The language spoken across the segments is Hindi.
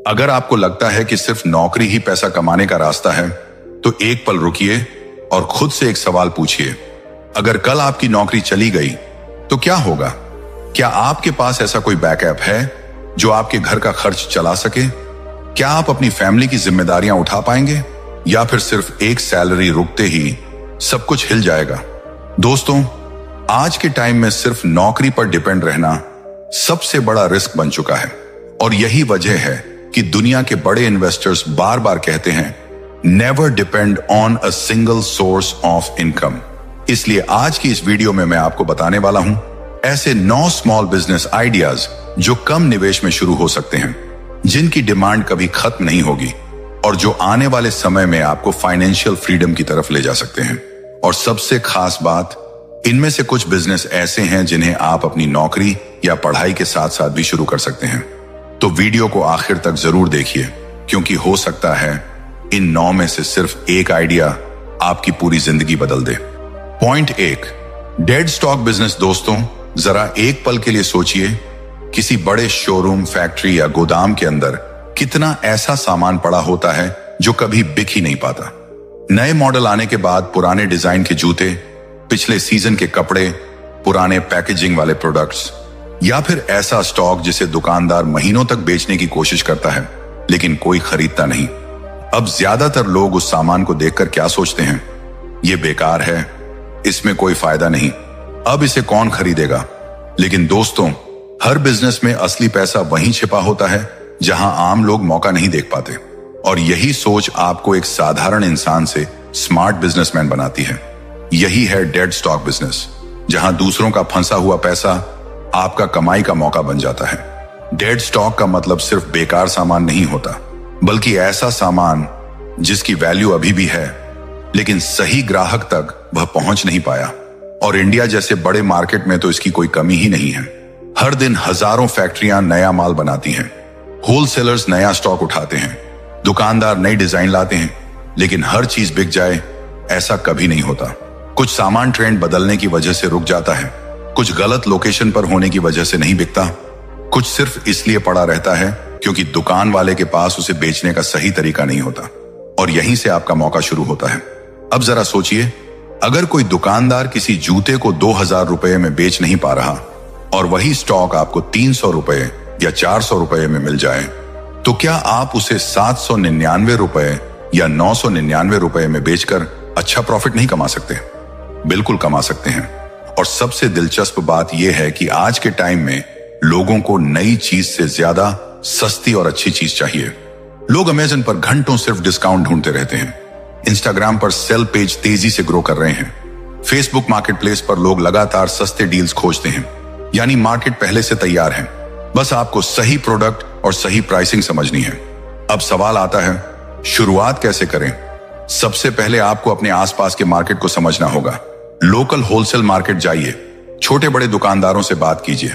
अगर आपको लगता है कि सिर्फ नौकरी ही पैसा कमाने का रास्ता है, तो एक पल रुकिए और खुद से एक सवाल पूछिए। अगर कल आपकी नौकरी चली गई तो क्या होगा? क्या आपके पास ऐसा कोई बैकअप है जो आपके घर का खर्च चला सके? क्या आप अपनी फैमिली की जिम्मेदारियां उठा पाएंगे, या फिर सिर्फ एक सैलरी रुकते ही सब कुछ हिल जाएगा? दोस्तों, आज के टाइम में सिर्फ नौकरी पर डिपेंड रहना सबसे बड़ा रिस्क बन चुका है, और यही वजह है कि दुनिया के बड़े इन्वेस्टर्स बार बार कहते हैं, never depend on a single source of income. इसलिए आज की इस वीडियो में मैं आपको बताने वाला हूं ऐसे 9 स्मॉल बिजनेस आइडियाज जो कम निवेश में शुरू हो सकते हैं, जिनकी डिमांड कभी खत्म नहीं होगी और जो आने वाले समय में आपको फाइनेंशियल फ्रीडम की तरफ ले जा सकते हैं। और सबसे खास बात, इनमें से कुछ बिजनेस ऐसे हैं जिन्हें आप अपनी नौकरी या पढ़ाई के साथ साथ भी शुरू कर सकते हैं। तो वीडियो को आखिर तक जरूर देखिए, क्योंकि हो सकता है इन 9 में से सिर्फ एक आइडिया आपकी पूरी जिंदगी बदल दे। Point 1, dead stock business. दोस्तों, जरा एक पल के लिए सोचिए, किसी बड़े शोरूम, फैक्ट्री या गोदाम के अंदर कितना ऐसा सामान पड़ा होता है जो कभी बिक ही नहीं पाता। नए मॉडल आने के बाद पुराने डिजाइन के जूते, पिछले सीजन के कपड़े, पुराने पैकेजिंग वाले प्रोडक्ट्स, या फिर ऐसा स्टॉक जिसे दुकानदार महीनों तक बेचने की कोशिश करता है लेकिन कोई खरीदता नहीं। अब ज्यादातर लोग उस सामान को देखकर क्या सोचते हैं? ये बेकार है, इसमें कोई फायदा नहीं, अब इसे कौन खरीदेगा? लेकिन दोस्तों, हर बिजनेस में असली पैसा वहीं छिपा होता है जहां आम लोग मौका नहीं देख पाते, और यही सोच आपको एक साधारण इंसान से स्मार्ट बिजनेसमैन बनाती है। यही है डेड स्टॉक बिजनेस, जहां दूसरों का फंसा हुआ पैसा आपका कमाई का मौका बन जाता है। डेड स्टॉक का मतलब सिर्फ बेकार सामान नहीं होता, बल्कि ऐसा सामान जिसकी वैल्यू अभी भी है लेकिन सही ग्राहक तक वह पहुंच नहीं पाया। और इंडिया जैसे बड़े मार्केट में तो इसकी कोई कमी ही नहीं है। हर दिन हजारों फैक्ट्रियां नया माल बनाती हैं, होलसेलर्स नया स्टॉक उठाते हैं, दुकानदार नई डिजाइन लाते हैं, लेकिन हर चीज बिक जाए ऐसा कभी नहीं होता। कुछ सामान ट्रेंड बदलने की वजह से रुक जाता है, कुछ गलत लोकेशन पर होने की वजह से नहीं बिकता, कुछ सिर्फ इसलिए पड़ा रहता है क्योंकि दुकान वाले के पास उसे बेचने का सही तरीका नहीं होता, और यहीं से आपका मौका शुरू होता है। अब जरा सोचिए, अगर कोई दुकानदार किसी जूते को 2000 रुपए में बेच नहीं पा रहा और वही स्टॉक आपको 300 रुपए या 400 रुपए में मिल जाए, तो क्या आप उसे 799 रुपए या 999 रुपए में बेचकर अच्छा प्रॉफिट नहीं कमा सकते? बिल्कुल कमा सकते हैं। और सबसे दिलचस्प बात यह है कि आज के टाइम में लोगों को नई चीज से ज्यादा सस्ती और अच्छी चीज चाहिए। लोग अमेज़न पर घंटों सिर्फ डिस्काउंट ढूंढते रहते हैं, इंस्टाग्राम पर सेल पेज तेजी से ग्रो कर रहे हैं, फेसबुक मार्केटप्लेस पर लोग लगातार सस्ते डील्स खोजते हैं। यानी मार्केट पहले से तैयार है, बस आपको सही प्रोडक्ट और सही प्राइसिंग समझनी है। अब सवाल आता है, शुरुआत कैसे करें? सबसे पहले आपको अपने आसपास के मार्केट को समझना होगा। लोकल होलसेल मार्केट जाइए, छोटे बड़े दुकानदारों से बात कीजिए,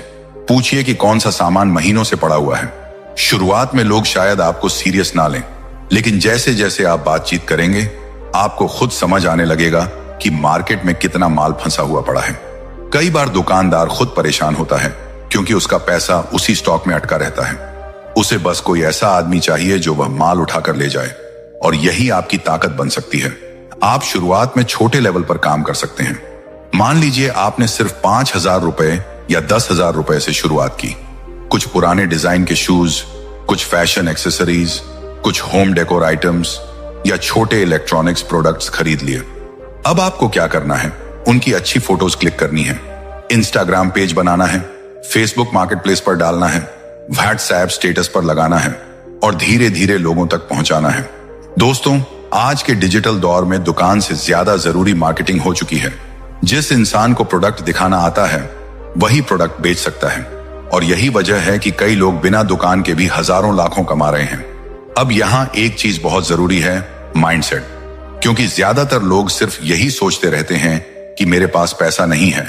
पूछिए कि कौन सा सामान महीनों से पड़ा हुआ है। शुरुआत में लोग शायद आपको सीरियस ना लें, लेकिन जैसे जैसे आप बातचीत करेंगे, आपको खुद समझ आने लगेगा कि मार्केट में कितना माल फंसा हुआ पड़ा है। कई बार दुकानदार खुद परेशान होता है क्योंकि उसका पैसा उसी स्टॉक में अटका रहता है। उसे बस कोई ऐसा आदमी चाहिए जो वह माल उठाकर ले जाए, और यही आपकी ताकत बन सकती है। आप शुरुआत में छोटे लेवल पर काम कर सकते हैं। मान लीजिए आपने सिर्फ 5000 रुपए या 10,000 रुपए से शुरुआत की। कुछ पुराने डिजाइन के शूज, कुछ फैशन एक्सेसरीज, कुछ होम डेकोर आइटम्स या छोटे इलेक्ट्रॉनिक्स प्रोडक्ट्स खरीद लिए। अब आपको क्या करना है? उनकी अच्छी फोटोज क्लिक करनी है, इंस्टाग्राम पेज बनाना है, फेसबुक मार्केटप्लेस पर डालना है, व्हाट्सएप स्टेटस पर लगाना है, और धीरे धीरे लोगों तक पहुंचाना है। दोस्तों, आज के डिजिटल दौर में दुकान से ज्यादा जरूरी मार्केटिंग हो चुकी है। जिस इंसान को प्रोडक्ट दिखाना आता है वही प्रोडक्ट बेच सकता है, और यही वजह है कि कई लोग बिना दुकान के भी हजारों लाखों कमा रहे हैं। अब यहां एक चीज बहुत जरूरी है, माइंडसेट। क्योंकि ज्यादातर लोग सिर्फ यही सोचते रहते हैं कि मेरे पास पैसा नहीं है,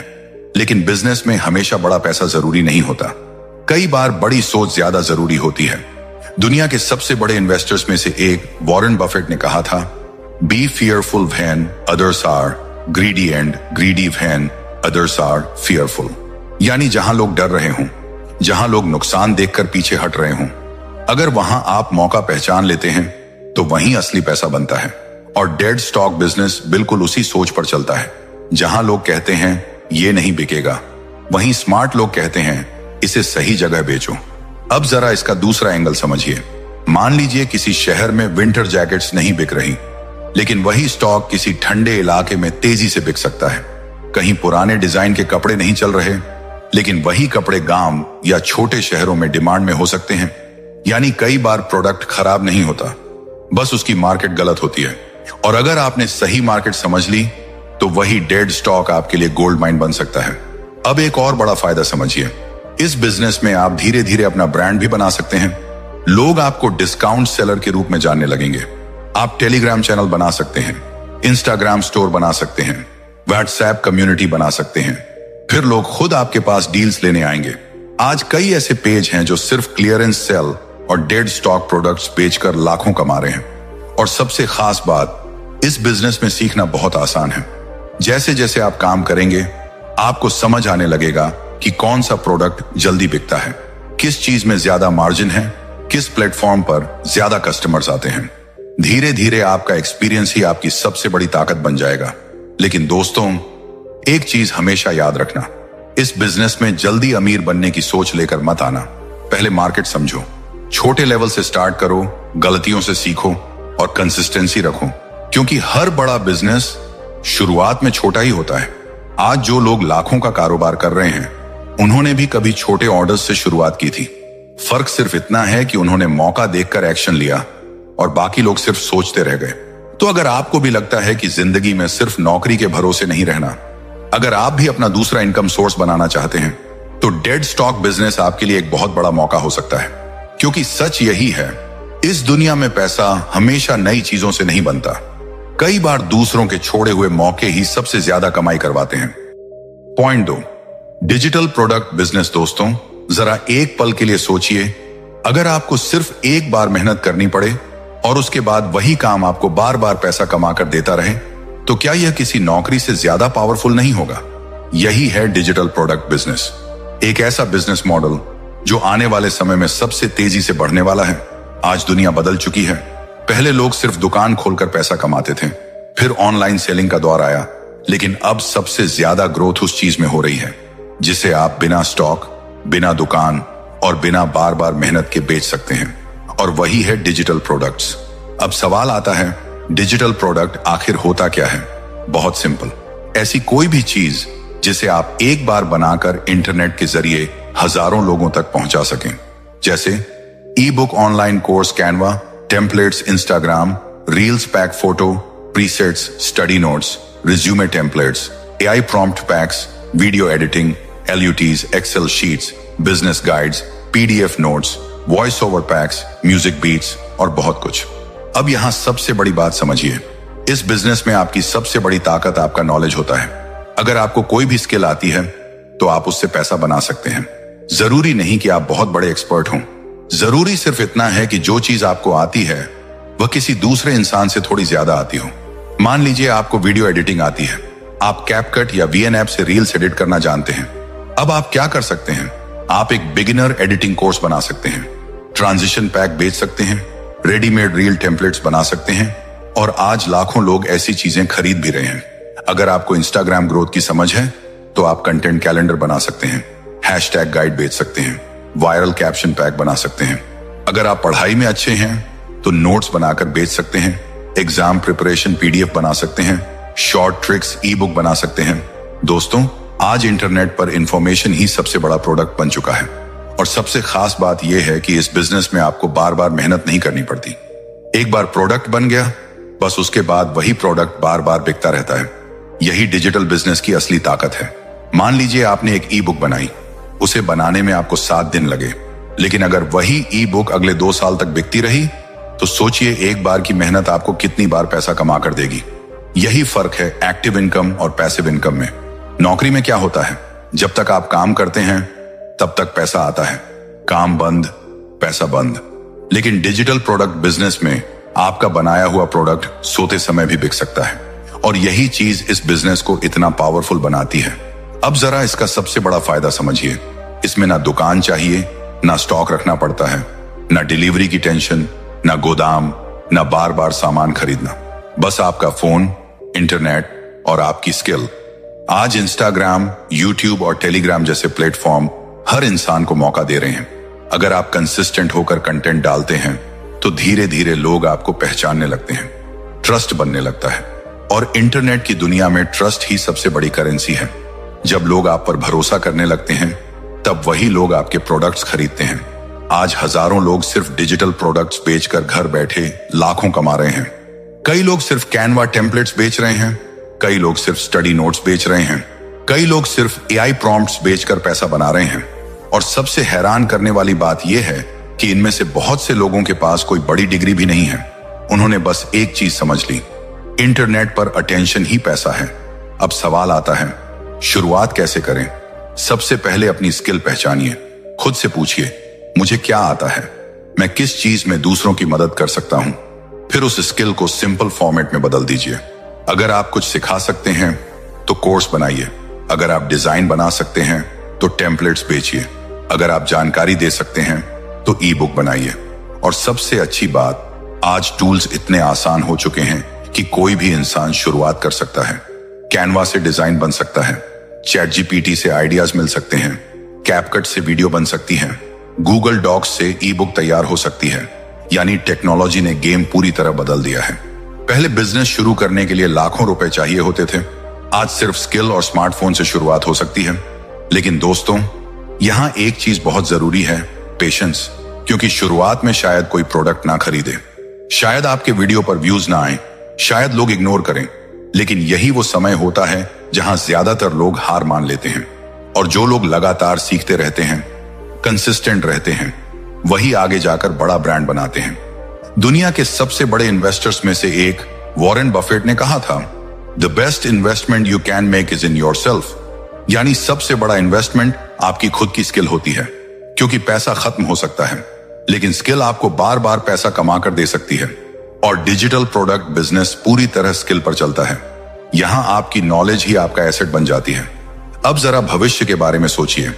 लेकिन बिजनेस में हमेशा बड़ा पैसा जरूरी नहीं होता। कई बार बड़ी सोच ज्यादा जरूरी होती है। दुनिया के सबसे बड़े इन्वेस्टर्स में से एक वॉरेन बफेट ने कहा था, be fearful when others are greedy and greedy when others are fearful. यानी जहां लोग डर रहे हों, जहां लोग नुकसान देखकर पीछे हट रहे हों, अगर वहां आप मौका पहचान लेते हैं तो वहीं असली पैसा बनता है। और डेड स्टॉक बिजनेस बिल्कुल उसी सोच पर चलता है। जहां लोग कहते हैं ये नहीं बिकेगा, वहीं स्मार्ट लोग कहते हैं इसे सही जगह बेचो। अब जरा इसका दूसरा एंगल समझिए। मान लीजिए किसी शहर में विंटर जैकेट्स नहीं बिक रही, लेकिन वही स्टॉक किसी ठंडे इलाके में तेजी से बिक सकता है। कहीं पुराने डिजाइन के कपड़े नहीं चल रहे, लेकिन वही कपड़े गांव या छोटे शहरों में डिमांड में हो सकते हैं। यानी कई बार प्रोडक्ट खराब नहीं होता, बस उसकी मार्केट गलत होती है। और अगर आपने सही मार्केट समझ ली तो वही डेड स्टॉक आपके लिए गोल्ड माइन बन सकता है। अब एक और बड़ा फायदा समझिए। इस बिजनेस में आप धीरे धीरे अपना ब्रांड भी बना सकते हैं। लोग आपको डिस्काउंट सेलर के रूप में जानने लगेंगे। आप टेलीग्राम चैनल बना सकते हैं, इंस्टाग्राम स्टोर बना सकते हैं, व्हाट्सएप कम्युनिटी बना सकते हैं। फिर लोग खुद आपके पास डील्स लेने आएंगे। आज कई ऐसे पेज हैं जो सिर्फ क्लियरेंस सेल और डेड स्टॉक प्रोडक्ट्स बेचकर लाखों कमा रहे हैं। और सबसे खास बात, इस बिजनेस में सीखना बहुत आसान है। जैसे जैसे आप काम करेंगे आपको समझ आने लगेगा कि कौन सा प्रोडक्ट जल्दी बिकता है, किस चीज में ज्यादा मार्जिन है, किस प्लेटफॉर्म पर ज्यादा कस्टमर्स आते हैं। धीरे धीरे आपका एक्सपीरियंस ही आपकी सबसे बड़ी ताकत बन जाएगा। लेकिन दोस्तों, एक चीज हमेशा याद रखना, इस बिजनेस में जल्दी अमीर बनने की सोच लेकर मत आना। पहले मार्केट समझो, छोटे लेवल से स्टार्ट करो, गलतियों से सीखो और कंसिस्टेंसी रखो। क्योंकि हर बड़ा बिजनेस शुरुआत में छोटा ही होता है। आज जो लोग लाखों का कारोबार कर रहे हैं, उन्होंने भी कभी छोटे ऑर्डर्स से शुरुआत की थी। फर्क सिर्फ इतना है कि उन्होंने मौका देखकर एक्शन लिया और बाकी लोग सिर्फ सोचते रह गए। तो अगर आपको भी लगता है कि जिंदगी में सिर्फ नौकरी के भरोसे नहीं रहना, अगर आप भी अपना दूसरा इनकम सोर्स बनाना चाहते हैं, तो डेड स्टॉक बिजनेस आपके लिए एक बहुत बड़ा मौका हो सकता है। क्योंकि सच यही है, इस दुनिया में पैसा हमेशा नई चीजों से नहीं बनता। कई बार दूसरों के छोड़े हुए मौके ही सबसे ज्यादा कमाई करवाते हैं। Point 2, digital product business. दोस्तों, जरा एक पल के लिए सोचिए, अगर आपको सिर्फ एक बार मेहनत करनी पड़े और उसके बाद वही काम आपको बार बार पैसा कमाकर देता रहे, तो क्या यह किसी नौकरी से ज्यादा पावरफुल नहीं होगा? यही है डिजिटल प्रोडक्ट बिजनेस, एक ऐसा बिजनेस मॉडल जो आने वाले समय में सबसे तेजी से बढ़ने वाला है। आज दुनिया बदल चुकी है। पहले लोग सिर्फ दुकान खोलकर पैसा कमाते थे, फिर ऑनलाइन सेलिंग का दौर आया, लेकिन अब सबसे ज्यादा ग्रोथ उस चीज में हो रही है जिसे आप बिना स्टॉक, बिना दुकान और बिना बार बार मेहनत के बेच सकते हैं, और वही है डिजिटल प्रोडक्ट्स। अब सवाल आता है, डिजिटल प्रोडक्ट आखिर होता क्या है? बहुत सिंपल, ऐसी कोई भी चीज जिसे आप एक बार बनाकर इंटरनेट के जरिए हजारों लोगों तक पहुंचा सकें। जैसे e book, online course Canva, templates Instagram, reels pack photo, presets, study notes, resume templates, AI prompt packs, video editing, LUTs, Excel sheets, business guides, PDF notes, voice over packs, music beats और बहुत कुछ। अब यहां सबसे बड़ी बात समझिए, इस बिजनेस में आपकी सबसे बड़ी ताकत आपका नॉलेज होता है। अगर आपको कोई भी स्किल आती है तो आप उससे पैसा बना सकते हैं। जरूरी नहीं कि आप बहुत बड़े एक्सपर्ट हों, जरूरी सिर्फ इतना है कि जो चीज आपको आती है वह किसी दूसरे इंसान से थोड़ी ज्यादा आती हो। मान लीजिए आपको वीडियो एडिटिंग आती है, आप कैपकट या VN ऐप से रील्स एडिट करना जानते हैं। अब आप क्या कर सकते हैं? आप एक बिगिनर एडिटिंग कोर्स बना सकते हैं, ट्रांजिशन पैक बेच सकते हैं, रेडीमेड रील टेम्पलेट्स बना सकते हैं, और आज लाखों लोग ऐसी चीजें खरीद भी रहे हैं। अगर आपको इंस्टाग्राम ग्रोथ की समझ है तो आप कंटेंट कैलेंडर बना सकते हैं, हैशटैग गाइड बेच सकते हैं, वायरल कैप्शन पैक बना सकते हैं। अगर आप पढ़ाई में अच्छे हैं तो नोट्स बनाकर बेच सकते हैं, एग्जाम प्रिपरेशन PDF बना सकते हैं, शॉर्ट ट्रिक्स ई बुक बना सकते हैं। दोस्तों, आज इंटरनेट पर इंफॉर्मेशन ही सबसे बड़ा प्रोडक्ट बन चुका है, और सबसे खास बात यह है कि इस बिजनेस में आपको बार बार मेहनत नहीं करनी पड़ती। एक बार प्रोडक्ट बन गया, बस उसके बाद वही प्रोडक्ट बार बार बिकता रहता है। यही डिजिटल बिजनेस की असली ताकत है। मान लीजिए आपने एक ई बुक बनाई, उसे बनाने में आपको 7 दिन लगे, लेकिन अगर वही ई बुक अगले 2 साल तक बिकती रही तो सोचिए एक बार की मेहनत आपको कितनी बार पैसा कमा कर देगी। यही फर्क है एक्टिव इनकम और पैसिव इनकम में। नौकरी में क्या होता है, जब तक आप काम करते हैं तब तक पैसा आता है, काम बंद पैसा बंद। लेकिन डिजिटल प्रोडक्ट बिजनेस में आपका बनाया हुआ प्रोडक्ट सोते समय भी बिक सकता है, और यही चीज इस बिजनेस को इतना पावरफुल बनाती है। अब जरा इसका सबसे बड़ा फायदा समझिए, इसमें ना दुकान चाहिए, ना स्टॉक रखना पड़ता है, ना डिलीवरी की टेंशन, ना गोदाम, ना बार बार सामान खरीदना, बस आपका फोन, इंटरनेट और आपकी स्किल। आज इंस्टाग्राम, यूट्यूब और टेलीग्राम जैसे प्लेटफॉर्म हर इंसान को मौका दे रहे हैं। अगर आप कंसिस्टेंट होकर कंटेंट डालते हैं तो धीरे धीरे लोग आपको पहचानने लगते हैं, ट्रस्ट बनने लगता है। और इंटरनेट की दुनिया में ट्रस्ट ही सबसे बड़ी करेंसी है। जब लोग आप पर भरोसा करने लगते हैं तब वही लोग आपके प्रोडक्ट्स खरीदते हैं। आज हजारों लोग सिर्फ डिजिटल प्रोडक्ट्स बेचकर घर बैठे लाखों कमा रहे हैं। कई लोग सिर्फ कैनवा टेम्पलेट्स बेच रहे हैं, कई लोग सिर्फ स्टडी नोट्स बेच रहे हैं, कई लोग सिर्फ एआई प्रॉम्प्ट्स बेचकर पैसा बना रहे हैं। और सबसे हैरान करने वाली बात यह है कि इनमें से बहुत से लोगों के पास कोई बड़ी डिग्री भी नहीं है। उन्होंने बस एक चीज समझ ली, इंटरनेट पर अटेंशन ही पैसा है। अब सवाल आता है, शुरुआत कैसे करें? सबसे पहले अपनी स्किल पहचानिए। खुद से पूछिए, मुझे क्या आता है? मैं किस चीज में दूसरों की मदद कर सकता हूं? फिर उस स्किल को सिंपल फॉर्मेट में बदल दीजिए। अगर आप कुछ सिखा सकते हैं तो कोर्स बनाइए। अगर आप डिजाइन बना सकते हैं तो टेम्पलेट्स बेचिए। अगर आप जानकारी दे सकते हैं तो ई बुक बनाइए। और सबसे अच्छी बात, आज टूल्स इतने आसान हो चुके हैं कि कोई भी इंसान शुरुआत कर सकता है। कैनवा से डिजाइन बन सकता है, चैट जीपीटी से आइडियाज मिल सकते हैं, कैपकट से वीडियो बन सकती है, गूगल डॉक्स से ई बुक तैयार हो सकती है। यानी टेक्नोलॉजी ने गेम पूरी तरह बदल दिया है। पहले बिजनेस शुरू करने के लिए लाखों रुपए चाहिए होते थे, आज सिर्फ स्किल और स्मार्टफोन से शुरुआत हो सकती है। लेकिन दोस्तों, यहां एक चीज बहुत जरूरी है, पेशेंस। क्योंकि शुरुआत में शायद कोई प्रोडक्ट ना खरीदे, शायद आपके वीडियो पर व्यूज ना आए, शायद लोग इग्नोर करें, लेकिन यही वो समय होता है जहां ज्यादातर लोग हार मान लेते हैं। और जो लोग लगातार सीखते रहते हैं, कंसिस्टेंट रहते हैं, वही आगे जाकर बड़ा ब्रांड बनाते हैं। दुनिया के सबसे बड़े इन्वेस्टर्स में से एक वॉरेन बफेट ने कहा था, the best investment you can make is in yourself. यानी सबसे बड़ा इन्वेस्टमेंट आपकी खुद की स्किल होती है। क्योंकि पैसा खत्म हो सकता है, लेकिन स्किल आपको बार बार पैसा कमा कर दे सकती है। और डिजिटल प्रोडक्ट बिजनेस पूरी तरह स्किल पर चलता है। यहां आपकी नॉलेज ही आपका एसेट बन जाती है। अब जरा भविष्य के बारे में सोचिए।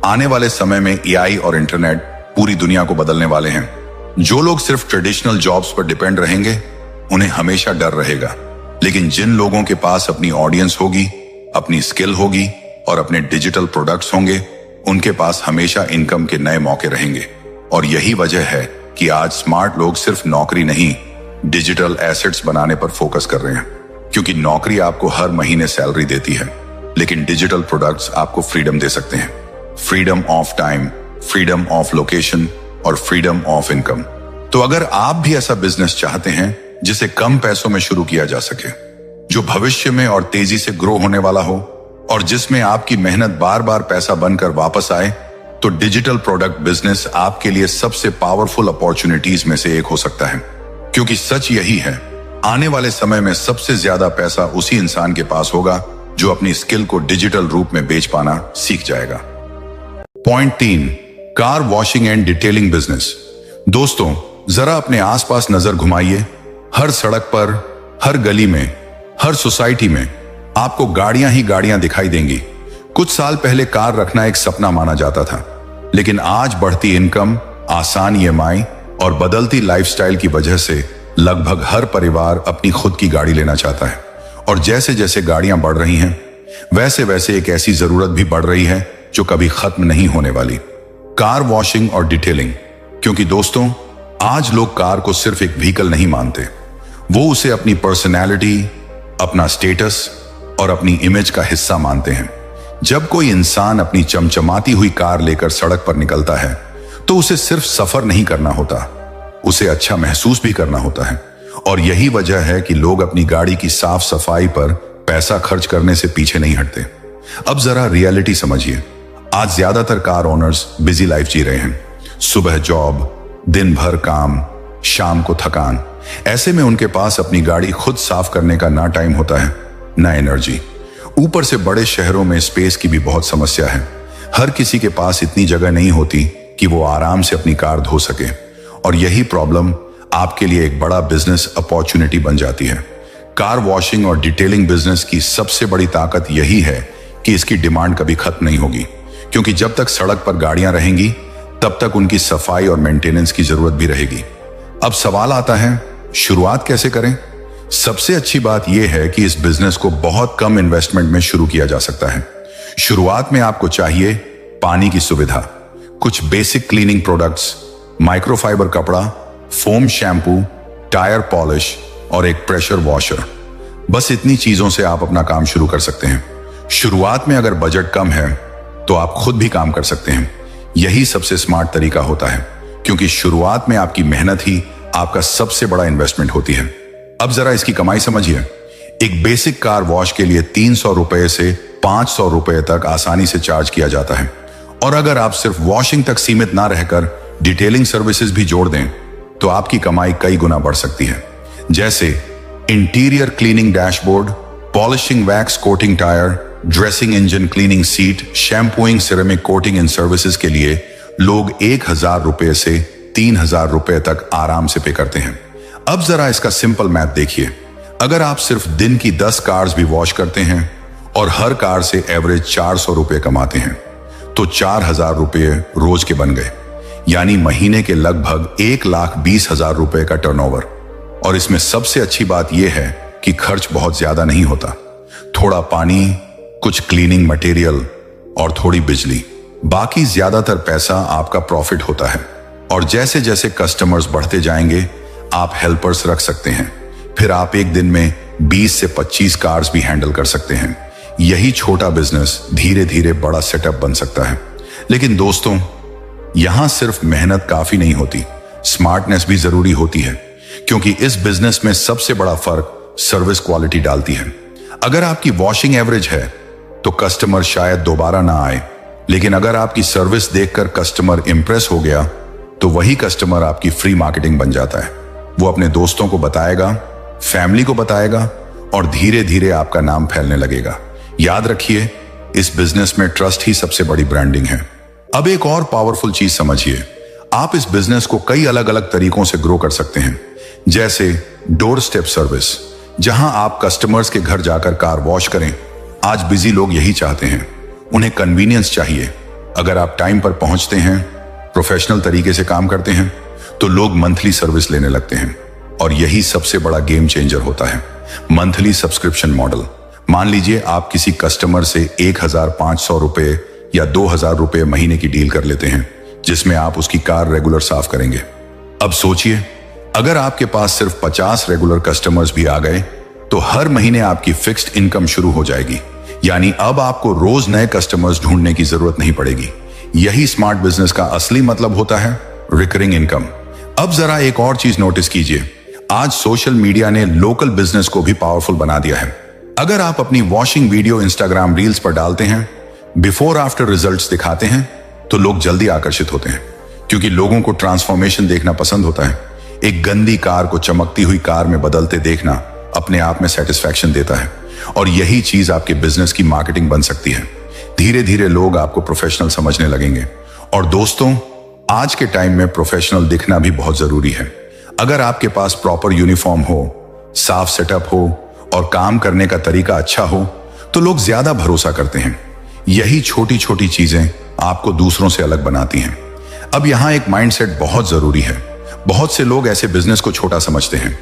आने वाले समय में एआई और इंटरनेट पूरी दुनिया को बदलने वाले हैं। जो लोग सिर्फ ट्रेडिशनल जॉब्स पर डिपेंड रहेंगे, उन्हें हमेशा डर रहेगा। लेकिन जिन लोगों के पास अपनी ऑडियंस होगी, अपनी स्किल होगी और अपने डिजिटल प्रोडक्ट्स होंगे, उनके पास हमेशा इनकम के नए मौके रहेंगे। और यही वजह है कि आज स्मार्ट लोग सिर्फ नौकरी नहीं, डिजिटल एसेट्स बनाने पर फोकस कर रहे हैं। क्योंकि नौकरी आपको हर महीने सैलरी देती है, लेकिन डिजिटल प्रोडक्ट्स आपको फ्रीडम दे सकते हैं। Freedom of time, freedom of location और फ्रीडम ऑफ इनकम। तो अगर आप भी ऐसा बिजनेस चाहते हैं जिसे कम पैसों में शुरू किया जा सके, जो भविष्य में और तेजी से ग्रो होने वाला हो और जिसमें आपकी मेहनत बार बार पैसा बनकर वापस आए, तो डिजिटल प्रोडक्ट बिजनेस आपके लिए सबसे पावरफुल अपॉर्चुनिटीज में से एक हो सकता है। क्योंकि सच यही है, आने वाले समय में सबसे ज्यादा पैसा उसी इंसान के पास होगा जो अपनी स्किल को डिजिटल रूप में बेच पाना सीख जाएगा। Point 3, car washing and detailing business. दोस्तों, जरा अपने आसपास नजर घुमाइए। हर सड़क पर, हर गली में, हर सोसाइटी में आपको गाड़ियां ही गाड़ियां दिखाई देंगी। कुछ साल पहले कार रखना एक सपना माना जाता था, लेकिन आज बढ़ती इनकम, आसान ईएमआई और बदलती लाइफस्टाइल की वजह से लगभग हर परिवार अपनी खुद की गाड़ी लेना चाहता है। और जैसे जैसे गाड़ियां बढ़ रही हैं, वैसे वैसे एक ऐसी जरूरत भी बढ़ रही है जो कभी खत्म नहीं होने वाली, कार वॉशिंग और डिटेलिंग। क्योंकि दोस्तों, आज लोग कार को सिर्फ एक व्हीकल नहीं मानते, वो उसे अपनी पर्सनैलिटी, अपना स्टेटस और अपनी इमेज का हिस्सा मानते हैं। जब कोई इंसान अपनी चमचमाती हुई कार लेकर सड़क पर निकलता है, तो उसे सिर्फ सफर नहीं करना होता, उसे अच्छा महसूस भी करना होता है। और यही वजह है कि लोग अपनी गाड़ी की साफ सफाई पर पैसा खर्च करने से पीछे नहीं हटते। अब जरा रियलिटी समझिए। आज ज्यादातर कार ओनर्स बिजी लाइफ जी रहे हैं। सुबह जॉब, दिन भर काम, शाम को थकान। ऐसे में उनके पास अपनी गाड़ी खुद साफ करने का ना टाइम होता है, ना एनर्जी। ऊपर से बड़े शहरों में स्पेस की भी बहुत समस्या है। हर किसी के पास इतनी जगह नहीं होती कि वो आराम से अपनी कार धो सके। और यही प्रॉब्लम आपके लिए एक बड़ा बिजनेस अपॉर्चुनिटी बन जाती है। कार वॉशिंग और डिटेलिंग बिजनेस की सबसे बड़ी ताकत यही है कि इसकी डिमांड कभी खत्म नहीं होगी। क्योंकि जब तक सड़क पर गाड़ियां रहेंगी, तब तक उनकी सफाई और मेंटेनेंस की जरूरत भी रहेगी। अब सवाल आता है, शुरुआत कैसे करें? सबसे अच्छी बात यह है कि इस बिजनेस को बहुत कम इन्वेस्टमेंट में शुरू किया जा सकता है। शुरुआत में आपको चाहिए पानी की सुविधा, कुछ बेसिक क्लीनिंग प्रोडक्ट्स, माइक्रोफाइबर कपड़ा, फोम शैम्पू, टायर पॉलिश और एक प्रेशर वॉशर। बस इतनी चीजों से आप अपना काम शुरू कर सकते हैं। शुरुआत में अगर बजट कम है तो आप खुद भी काम कर सकते हैं। यही सबसे स्मार्ट तरीका होता है, क्योंकि शुरुआत में आपकी मेहनत ही आपका सबसे बड़ा इन्वेस्टमेंट होती है। अब जरा इसकी कमाई समझिए। एक बेसिक कार वॉश के लिए 300 रुपए से 500 रुपए तक आसानी से चार्ज किया जाता है। और अगर आप सिर्फ वॉशिंग तक सीमित ना रहकर डिटेलिंग सर्विसेज भी जोड़ दें तो आपकी कमाई कई गुना बढ़ सकती है। जैसे interior cleaning dashboard, polishing wax coating tyre, dressing engine cleaning seat, shampooing ceramic coating इन सर्विसेज के लिए लोग 1000 रुपए से 3000 रुपए तक आराम से पे करते हैं। अब जरा इसका सिंपल मैथ देखिए। अगर आप सिर्फ दिन की 10 कार्स भी वॉश करते हैं और हर कार से एवरेज 400 रुपए कमाते हैं तो 4000 रुपए रोज के बन गए, यानी महीने के लगभग 1,20,000 रुपए का टर्नओवर। और इसमें सबसे अच्छी बात यह है कि खर्च बहुत ज्यादा नहीं होता। थोड़ा पानी, कुछ क्लीनिंग मटेरियल और थोड़ी बिजली, बाकी ज्यादातर पैसा आपका प्रॉफिट होता है। और जैसे जैसे कस्टमर्स बढ़ते जाएंगे आप हेल्पर्स रख सकते हैं, फिर आप एक दिन में 20 से 25 कार्स भी हैंडल कर सकते हैं। यही छोटा बिजनेस धीरे धीरे बड़ा सेटअप बन सकता है। लेकिन दोस्तों, यहां सिर्फ मेहनत काफी नहीं होती, स्मार्टनेस भी जरूरी होती है, क्योंकि इस बिजनेस में सबसे बड़ा फर्क सर्विस क्वालिटी डालती है। अगर आपकी वॉशिंग एवरेज है तो कस्टमर शायद दोबारा ना आए, लेकिन अगर आपकी सर्विस देखकर कस्टमर इंप्रेस हो गया तो वही कस्टमर आपकी फ्री मार्केटिंग बन जाता है। वो अपने दोस्तों को बताएगा, फैमिली को बताएगा और धीरे धीरे आपका नाम फैलने लगेगा। याद रखिए, इस बिजनेस में ट्रस्ट ही सबसे बड़ी ब्रांडिंग है। अब एक और पावरफुल चीज समझिए, आप इस बिजनेस को कई अलग अलग तरीकों से ग्रो कर सकते हैं। जैसे डोर स्टेप सर्विस, जहां आप कस्टमर्स के घर जाकर कार वॉश करें। आज बिजी लोग यही चाहते हैं, उन्हें कन्वीनियंस चाहिए। अगर आप टाइम पर पहुंचते हैं, प्रोफेशनल तरीके से काम करते हैं तो लोग मंथली सर्विस लेने लगते हैं। और यही सबसे बड़ा गेम चेंजर होता है, मंथली सब्सक्रिप्शन मॉडल। मान लीजिए आप किसी कस्टमर से 1500 रुपए या 2000 रुपए महीने की डील कर लेते हैं, जिसमें आप उसकी कार रेगुलर साफ करेंगे। अब सोचिए, अगर आपके पास सिर्फ 50 रेगुलर कस्टमर्स भी आ गए तो हर महीने आपकी फिक्स्ड इनकम शुरू हो जाएगी। यानी अब आपको रोज नए कस्टमर्स ढूंढने की जरूरत नहीं पड़ेगी। यही स्मार्ट बिजनेस का असली मतलब होता है, रिकरिंग इनकम। अब जरा एक और चीज नोटिस कीजिए, आज सोशल मीडिया ने लोकल बिजनेस को भी पावरफुल बना दिया है। अगर आप अपनी वॉशिंग वीडियो इंस्टाग्राम रील्स पर डालते हैं, बिफोर आफ्टर रिजल्ट्स दिखाते हैं, तो लोग जल्दी आकर्षित होते हैं, क्योंकि लोगों को ट्रांसफॉर्मेशन देखना पसंद होता है। एक गंदी कार को चमकती हुई कार में बदलते देखना अपने आप में सेटिस्फैक्शन देता है। और यही चीज आपके बिजनेस की मार्केटिंग बन सकती है। धीरे धीरे लोग आपको प्रोफेशनल समझने लगेंगे। और दोस्तों, आज के टाइम में प्रोफेशनल दिखना भी बहुत जरूरी है। अगर आपके पास प्रॉपर यूनिफॉर्म हो, साफ सेटअप हो और काम करने का तरीका अच्छा हो तो लोग ज्यादा भरोसा करते हैं। यही छोटी छोटी चीजें आपको दूसरों से अलग बनाती हैं। अब यहां एक माइंडसेट बहुत जरूरी है। बहुत से लोग ऐसे बिजनेस को छोटा समझते हैं,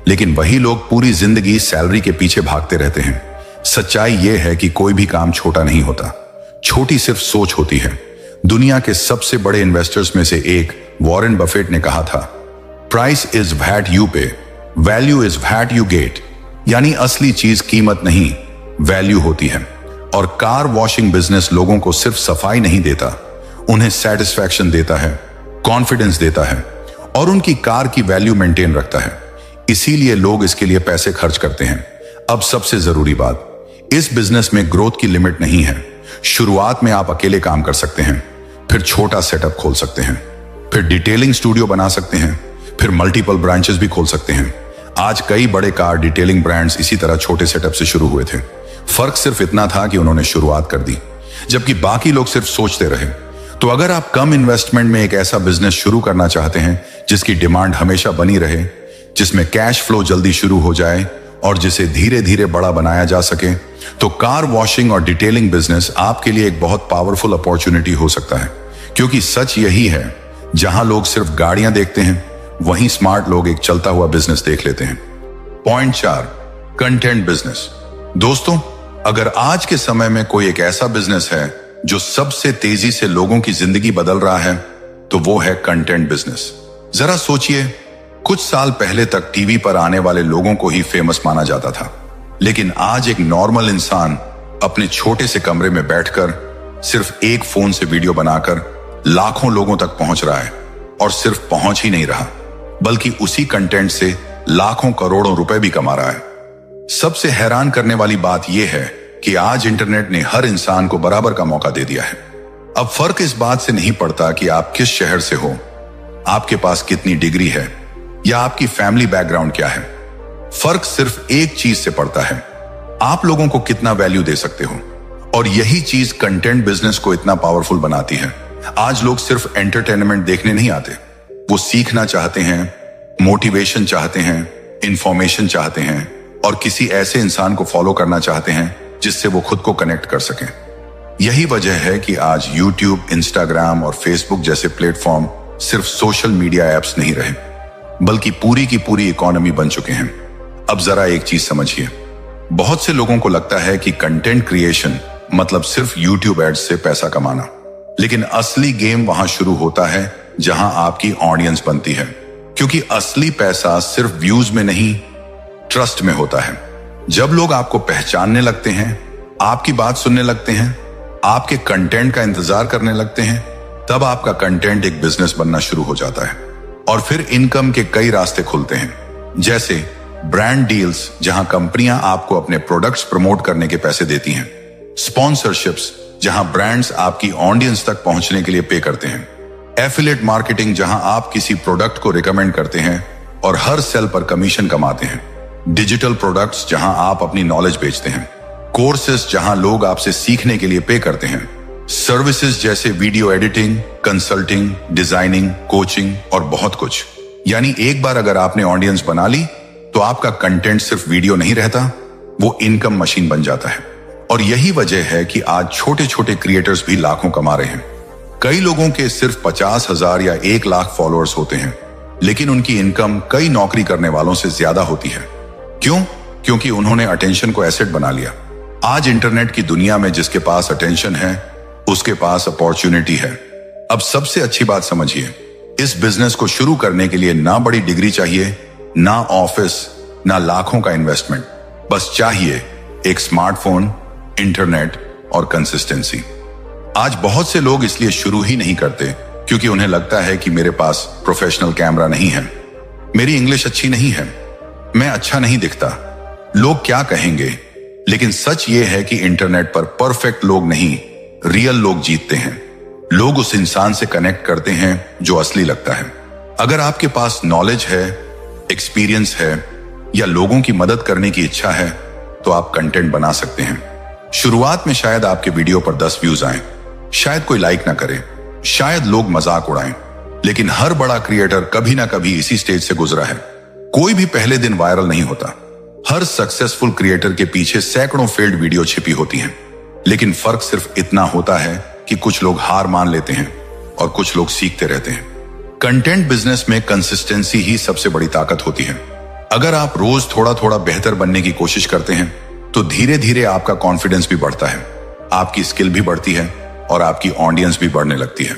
लेकिन वही लोग पूरी जिंदगी सैलरी के पीछे भागते रहते हैं। सच्चाई यह है कि कोई भी काम छोटा नहीं होता, छोटी सिर्फ सोच होती है। दुनिया के सबसे बड़े इन्वेस्टर्स में से एक वॉरेन बफेट ने कहा था, price is what you pay, value is what you get. यानी असली चीज कीमत नहीं, वैल्यू होती है। और कार वॉशिंग बिजनेस लोगों को सिर्फ सफाई नहीं देता, उन्हें सेटिस्फैक्शन देता है, कॉन्फिडेंस देता है और उनकी कार की वैल्यू मेंटेन रखता है। इसीलिए लोग इसके लिए पैसे खर्च करते हैं। अब सबसे जरूरी बात, इस बिजनेस में ग्रोथ की लिमिट नहीं है। शुरुआत में आप अकेले काम कर सकते हैं, फिर छोटा सेटअप खोल सकते हैं, फिर डिटेलिंग स्टूडियो बना सकते हैं, फिर मल्टीपल ब्रांचेस भी खोल सकते हैं। आज कई बड़े कार डिटेलिंग ब्रांड्स इसी तरह छोटे सेटअप से शुरू हुए थे। फर्क सिर्फ इतना था कि उन्होंने शुरुआत कर दी, जबकि बाकी लोग सिर्फ सोचते रहे। तो अगर आप कम इन्वेस्टमेंट में एक ऐसा बिजनेस शुरू करना चाहते हैं जिसकी डिमांड हमेशा बनी रहे, जिसमें कैश फ्लो जल्दी शुरू हो जाए और जिसे धीरे धीरे बड़ा बनाया जा सके, तो कार वॉशिंग और डिटेलिंग बिजनेस आपके लिए एक बहुत पावरफुल अपॉर्चुनिटी हो सकता है। क्योंकि सच यही है, जहां लोग सिर्फ गाड़ियां देखते हैं, वहीं स्मार्ट लोग एक चलता हुआ बिजनेस देख लेते हैं। Point 4, content business. दोस्तों, अगर आज के समय में कोई एक ऐसा बिजनेस है जो सबसे तेजी से लोगों की जिंदगी बदल रहा है, तो वो है कंटेंट बिजनेस। जरा सोचिए, कुछ साल पहले तक टीवी पर आने वाले लोगों को ही फेमस माना जाता था, लेकिन आज एक नॉर्मल इंसान अपने छोटे से कमरे में बैठकर सिर्फ एक फोन से वीडियो बनाकर लाखों लोगों तक पहुंच रहा है, और सिर्फ पहुंच ही नहीं रहा, बल्कि उसी कंटेंट से लाखों करोड़ों रुपए भी कमा रहा है। सबसे हैरान करने वाली बात यह है कि आज इंटरनेट ने हर इंसान को बराबर का मौका दे दिया है। अब फर्क इस बात से नहीं पड़ता कि आप किस शहर से हो, आपके पास कितनी डिग्री है, या आपकी फैमिली बैकग्राउंड क्या है। फर्क सिर्फ एक चीज से पड़ता है, आप लोगों को कितना वैल्यू दे सकते हो। और यही चीज कंटेंट बिजनेस को इतना पावरफुल बनाती है। आज लोग सिर्फ एंटरटेनमेंट देखने नहीं आते, वो सीखना चाहते हैं, मोटिवेशन चाहते हैं, इंफॉर्मेशन चाहते हैं, और किसी ऐसे इंसान को फॉलो करना चाहते हैं जिससे वो खुद को कनेक्ट कर सकें। यही वजह है कि आज YouTube, Instagram और Facebook जैसे प्लेटफॉर्म सिर्फ सोशल मीडिया एप्स नहीं रहे, बल्कि पूरी की पूरी इकोनॉमी बन चुके हैं। अब जरा एक चीज समझिए, बहुत से लोगों को लगता है कि कंटेंट क्रिएशन मतलब सिर्फ YouTube एड्स से पैसा कमाना, लेकिन असली गेम वहां शुरू होता है जहां आपकी ऑडियंस बनती है। क्योंकि असली पैसा सिर्फ व्यूज में नहीं, ट्रस्ट में होता है। जब लोग आपको पहचानने लगते हैं, आपकी बात सुनने लगते हैं, आपके कंटेंट का इंतजार करने लगते हैं, तब आपका कंटेंट एक बिजनेस बनना शुरू हो जाता है। और फिर इनकम के कई रास्ते खुलते हैं, जैसे ब्रांड डील्स, जहां कंपनियां आपको अपने प्रोडक्ट्स प्रमोट करने के पैसे देती हैं, स्पॉन्सरशिप्स, जहां ब्रांड्स आपकी ऑडियंस तक पहुंचने के लिए पे करते हैं, एफिलिएट मार्केटिंग, जहां आप किसी प्रोडक्ट को रिकमेंड करते हैं और हर सेल पर कमीशन कमाते हैं, डिजिटल प्रोडक्ट्स, जहां आप अपनी नॉलेज बेचते हैं, कोर्सेस, जहां लोग आपसे सीखने के लिए पे करते हैं, सर्विसेज जैसे video editing, consulting, designing, coaching और बहुत कुछ। यानी एक बार अगर आपने ऑडियंस बना ली, तो आपका कंटेंट सिर्फ वीडियो नहीं रहता, वो इनकम मशीन बन जाता है। और यही वजह है कि आज छोटे छोटे क्रिएटर्स भी लाखों कमा रहे हैं। कई लोगों के सिर्फ 50,000 या 1 लाख फॉलोअर्स होते हैं, लेकिन उनकी इनकम कई नौकरी करने वालों से ज्यादा होती है। क्यों? क्योंकि उन्होंने अटेंशन को एसेट बना लिया। आज इंटरनेट की दुनिया में जिसके पास अटेंशन है, उसके पास अपॉर्चुनिटी है। अब सबसे अच्छी बात समझिए, इस बिजनेस को शुरू करने के लिए ना बड़ी डिग्री चाहिए, ना ऑफिस, ना लाखों का इन्वेस्टमेंट। बस चाहिए एक स्मार्टफोन, इंटरनेट और कंसिस्टेंसी। आज बहुत से लोग इसलिए शुरू ही नहीं करते क्योंकि उन्हें लगता है कि मेरे पास प्रोफेशनल कैमरा नहीं है, मेरी इंग्लिश अच्छी नहीं है, मैं अच्छा नहीं दिखता, लोग क्या कहेंगे। लेकिन सच ये है कि इंटरनेट पर परफेक्ट लोग नहीं, रियल लोग जीतते हैं। लोग उस इंसान से कनेक्ट करते हैं जो असली लगता है। अगर आपके पास नॉलेज है, एक्सपीरियंस है, या लोगों की मदद करने की इच्छा है, तो आप कंटेंट बना सकते हैं। शुरुआत में शायद आपके वीडियो पर 10 व्यूज आए, शायद कोई लाइक ना करे, शायद लोग मजाक उड़ाएं, लेकिन हर बड़ा क्रिएटर कभी ना कभी इसी स्टेज से गुजरा है। कोई भी पहले दिन वायरल नहीं होता। हर सक्सेसफुल क्रिएटर के पीछे सैकड़ों फेल्ड वीडियो छिपी होती हैं। लेकिन फर्क सिर्फ इतना होता है कि कुछ लोग हार मान लेते हैं और कुछ लोग सीखते रहते हैं। कंटेंट बिजनेस में कंसिस्टेंसी ही सबसे बड़ी ताकत होती है। अगर आप रोज थोड़ा थोड़ा बेहतर बनने की कोशिश करते हैं, तो धीरे धीरे आपका कॉन्फिडेंस भी बढ़ता है, आपकी स्किल भी बढ़ती है और आपकी ऑडियंस भी बढ़ने लगती है।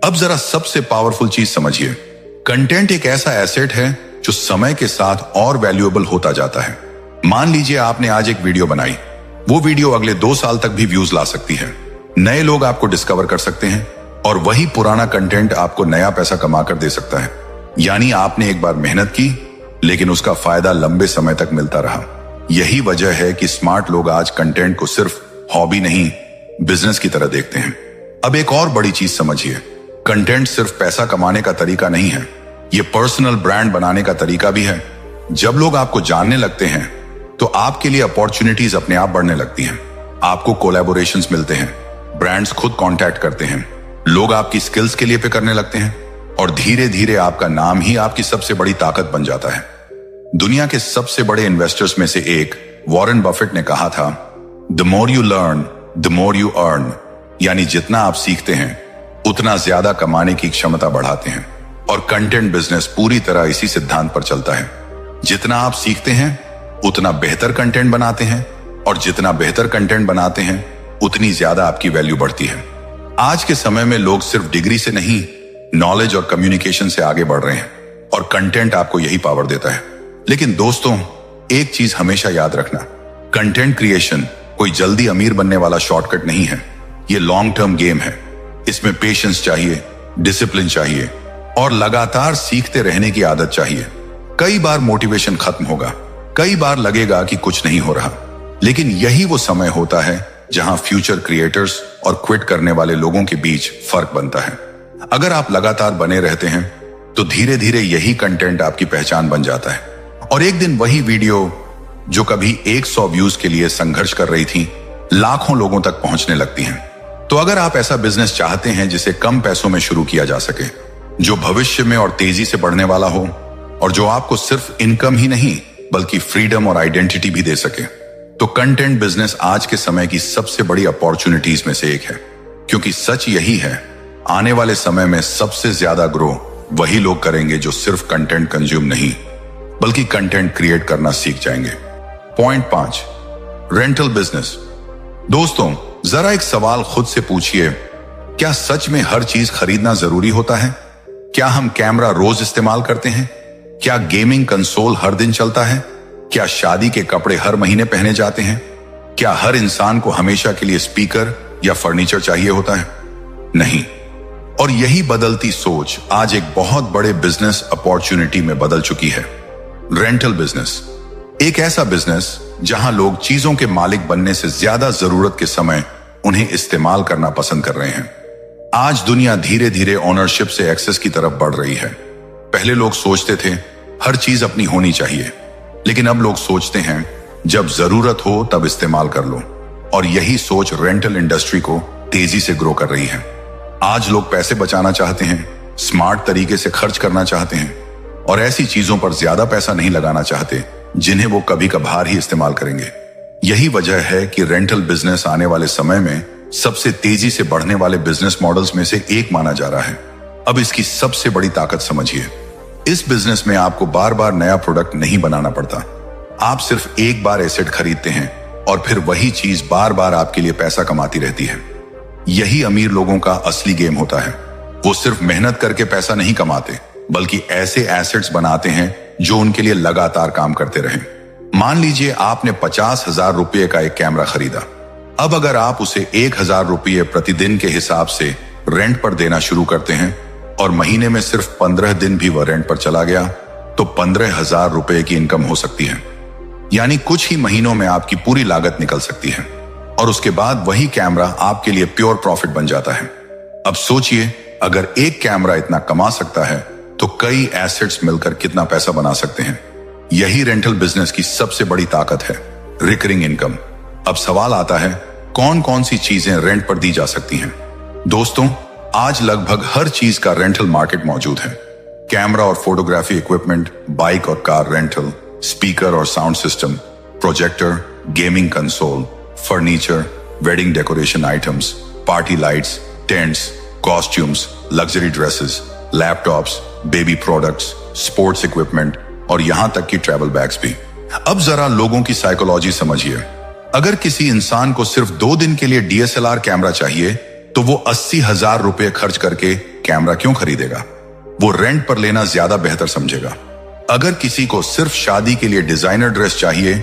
अब जरा सबसे पावरफुल चीज समझिए, कंटेंट एक ऐसा एसेट है जो समय के साथ और वैल्यूएबल होता जाता है। मान लीजिए आपने आज एक वीडियो बनाई, वो वीडियो अगले 2 साल तक भी व्यूज ला सकती है, नए लोग आपको डिस्कवर कर सकते हैं, और वही पुराना कंटेंट आपको नया पैसा कमा कर दे सकता है। यानी आपने एक बार मेहनत की, लेकिन उसका फायदा लंबे समय तक मिलता रहा। यही वजह है कि स्मार्ट लोग आज कंटेंट को सिर्फ हॉबी नहीं, बिजनेस की तरह देखते हैं। अब एक और बड़ी चीज समझिए, कंटेंट सिर्फ पैसा कमाने का तरीका नहीं है, ये पर्सनल ब्रांड बनाने का तरीका भी है। जब लोग आपको जानने लगते हैं, तो आपके लिए अपॉर्चुनिटीज अपने आप बढ़ने लगती हैं। आपको कोलैबोरेशंस मिलते हैं, ब्रांड्स खुद कांटेक्ट करते हैं, लोग आपकी स्किल्स के लिए पे करने लगते हैं, और धीरे धीरे आपका नाम ही आपकी सबसे बड़ी ताकत बन जाता है। दुनिया के सबसे बड़े इन्वेस्टर्स में से एक वॉरेन बफेट ने कहा था, the more you learn the more you earn. यानी जितना आप सीखते हैं, उतना ज्यादा कमाने की क्षमता बढ़ाते हैं। और कंटेंट बिजनेस पूरी तरह इसी सिद्धांत पर चलता है। जितना आप सीखते हैं उतना बेहतर कंटेंट बनाते हैं, और जितना बेहतर कंटेंट बनाते हैं उतनी ज्यादा आपकी वैल्यू बढ़ती है। आज के समय में लोग सिर्फ डिग्री से नहीं, नॉलेज और कम्युनिकेशन से आगे बढ़ रहे हैं, और कंटेंट आपको यही पावर देता है। लेकिन दोस्तों, एक चीज हमेशा याद रखना, कंटेंट क्रिएशन कोई जल्दी अमीर बनने वाला शॉर्टकट नहीं है। ये लॉन्ग टर्म गेम है। इसमें पेशेंस चाहिए, डिसिप्लिन चाहिए, और लगातार सीखते रहने की आदत चाहिए। कई बार मोटिवेशन खत्म होगा, कई बार लगेगा कि कुछ नहीं हो रहा, लेकिन यही वो समय होता है जहां फ्यूचर क्रिएटर्स और क्विट करने वाले लोगों के बीच फर्क बनता है। अगर आप लगातार बने रहते हैं तो धीरे धीरे यही कंटेंट आपकी पहचान बन जाता है, और एक दिन वही वीडियो जो कभी 100 व्यूज के लिए संघर्ष कर रही थी, लाखों लोगों तक पहुंचने लगती हैं। तो अगर आप ऐसा बिजनेस चाहते हैं जिसे कम पैसों में शुरू किया जा सके, जो भविष्य में और तेजी से बढ़ने वाला हो, और जो आपको सिर्फ इनकम ही नहीं बल्कि फ्रीडम और आइडेंटिटी भी दे सके, तो कंटेंट बिजनेस आज के समय की सबसे बड़ी अपॉर्चुनिटीज में से एक है। क्योंकि सच यही है, आने वाले समय में सबसे ज्यादा ग्रो वही लोग करेंगे जो सिर्फ कंटेंट कंज्यूम नहीं बल्कि कंटेंट क्रिएट करना सीख जाएंगे। Point 5, rental business. दोस्तों, जरा एक सवाल खुद से पूछिए, क्या सच में हर चीज खरीदना जरूरी होता है? क्या हम कैमरा रोज इस्तेमाल करते हैं? क्या गेमिंग कंसोल हर दिन चलता है? क्या शादी के कपड़े हर महीने पहने जाते हैं? क्या हर इंसान को हमेशा के लिए स्पीकर या फर्नीचर चाहिए होता है? नहीं। और यही बदलती सोच आज एक बहुत बड़े बिजनेस अपॉर्चुनिटी में बदल चुकी है। रेंटल बिजनेस एक ऐसा बिजनेस जहां लोग चीजों के मालिक बनने से ज्यादा जरूरत के समय उन्हें इस्तेमाल करना पसंद कर रहे हैं। आज दुनिया धीरे धीरे ओनरशिप से एक्सेस की तरफ बढ़ रही है। पहले लोग सोचते थे हर चीज अपनी होनी चाहिए, लेकिन अब लोग सोचते हैं जब जरूरत हो तब इस्तेमाल कर लो। और यही सोच रेंटल इंडस्ट्री को तेजी से ग्रो कर रही है। आज लोग पैसे बचाना चाहते हैं, स्मार्ट तरीके से खर्च करना चाहते हैं, और ऐसी चीजों पर ज्यादा पैसा नहीं लगाना चाहते जिन्हें वो कभी कभार ही इस्तेमाल करेंगे। यही वजह है कि रेंटल बिजनेस आने वाले समय में सबसे तेजी से बढ़ने वाले बिजनेस मॉडल्स में से एक माना जा रहा है। अब इसकी सबसे बड़ी ताकत समझिए, इस बिजनेस में आपको बार बार नया प्रोडक्ट नहीं बनाना पड़ता। आप सिर्फ एक बार एसेट खरीदते हैं और फिर वही चीज बार बार आपके लिए पैसा कमाती रहती है। यही अमीर लोगों का असली गेम होता है। वो सिर्फ मेहनत करके पैसा नहीं कमाते, बल्कि ऐसे एसेट्स बनाते हैं जो उनके लिए लगातार काम करते रहें। मान लीजिए आपने 50,000 रुपये का एक कैमरा खरीदा। अब अगर आप उसे 1,000 रुपये प्रतिदिन के हिसाब से रेंट पर देना शुरू करते हैं और महीने में सिर्फ 15 दिन भी वह रेंट पर चला गया, तो 15,000 रुपये की इनकम हो सकती है। यानी कुछ ही महीनों में आपकी पूरी लागत निकल सकती है, और उसके बाद वही कैमरा आपके लिए प्योर प्रॉफिट बन जाता है। अब सोचिए, अगर एक कैमरा इतना कमा सकता है तो कई एसेट्स मिलकर कितना पैसा बना सकते हैं। यही रेंटल बिजनेस की सबसे बड़ी ताकत है, रिकरिंग इनकम। अब सवाल आता है, कौन कौन सी चीजें रेंट पर दी जा सकती हैं? दोस्तों, आज लगभग हर चीज का रेंटल मार्केट मौजूद है। कैमरा और फोटोग्राफी इक्विपमेंट, बाइक और कार रेंटल, स्पीकर और sound system, projector, gaming console, furniture, wedding decoration items, party lights, tents, costumes, luxury dresses, laptops, baby products, sports equipment, और यहां तक कि ट्रैवल बैग्स भी। अब जरा लोगों की साइकोलॉजी समझिए। अगर किसी इंसान को सिर्फ 2 दिन के लिए DSLR कैमरा चाहिए, तो वो 80,000 रुपये खर्च करके कैमरा क्यों खरीदेगा? वो रेंट पर लेना ज्यादा बेहतर समझेगा। अगर किसी को सिर्फ शादी के लिए डिजाइनर ड्रेस चाहिए,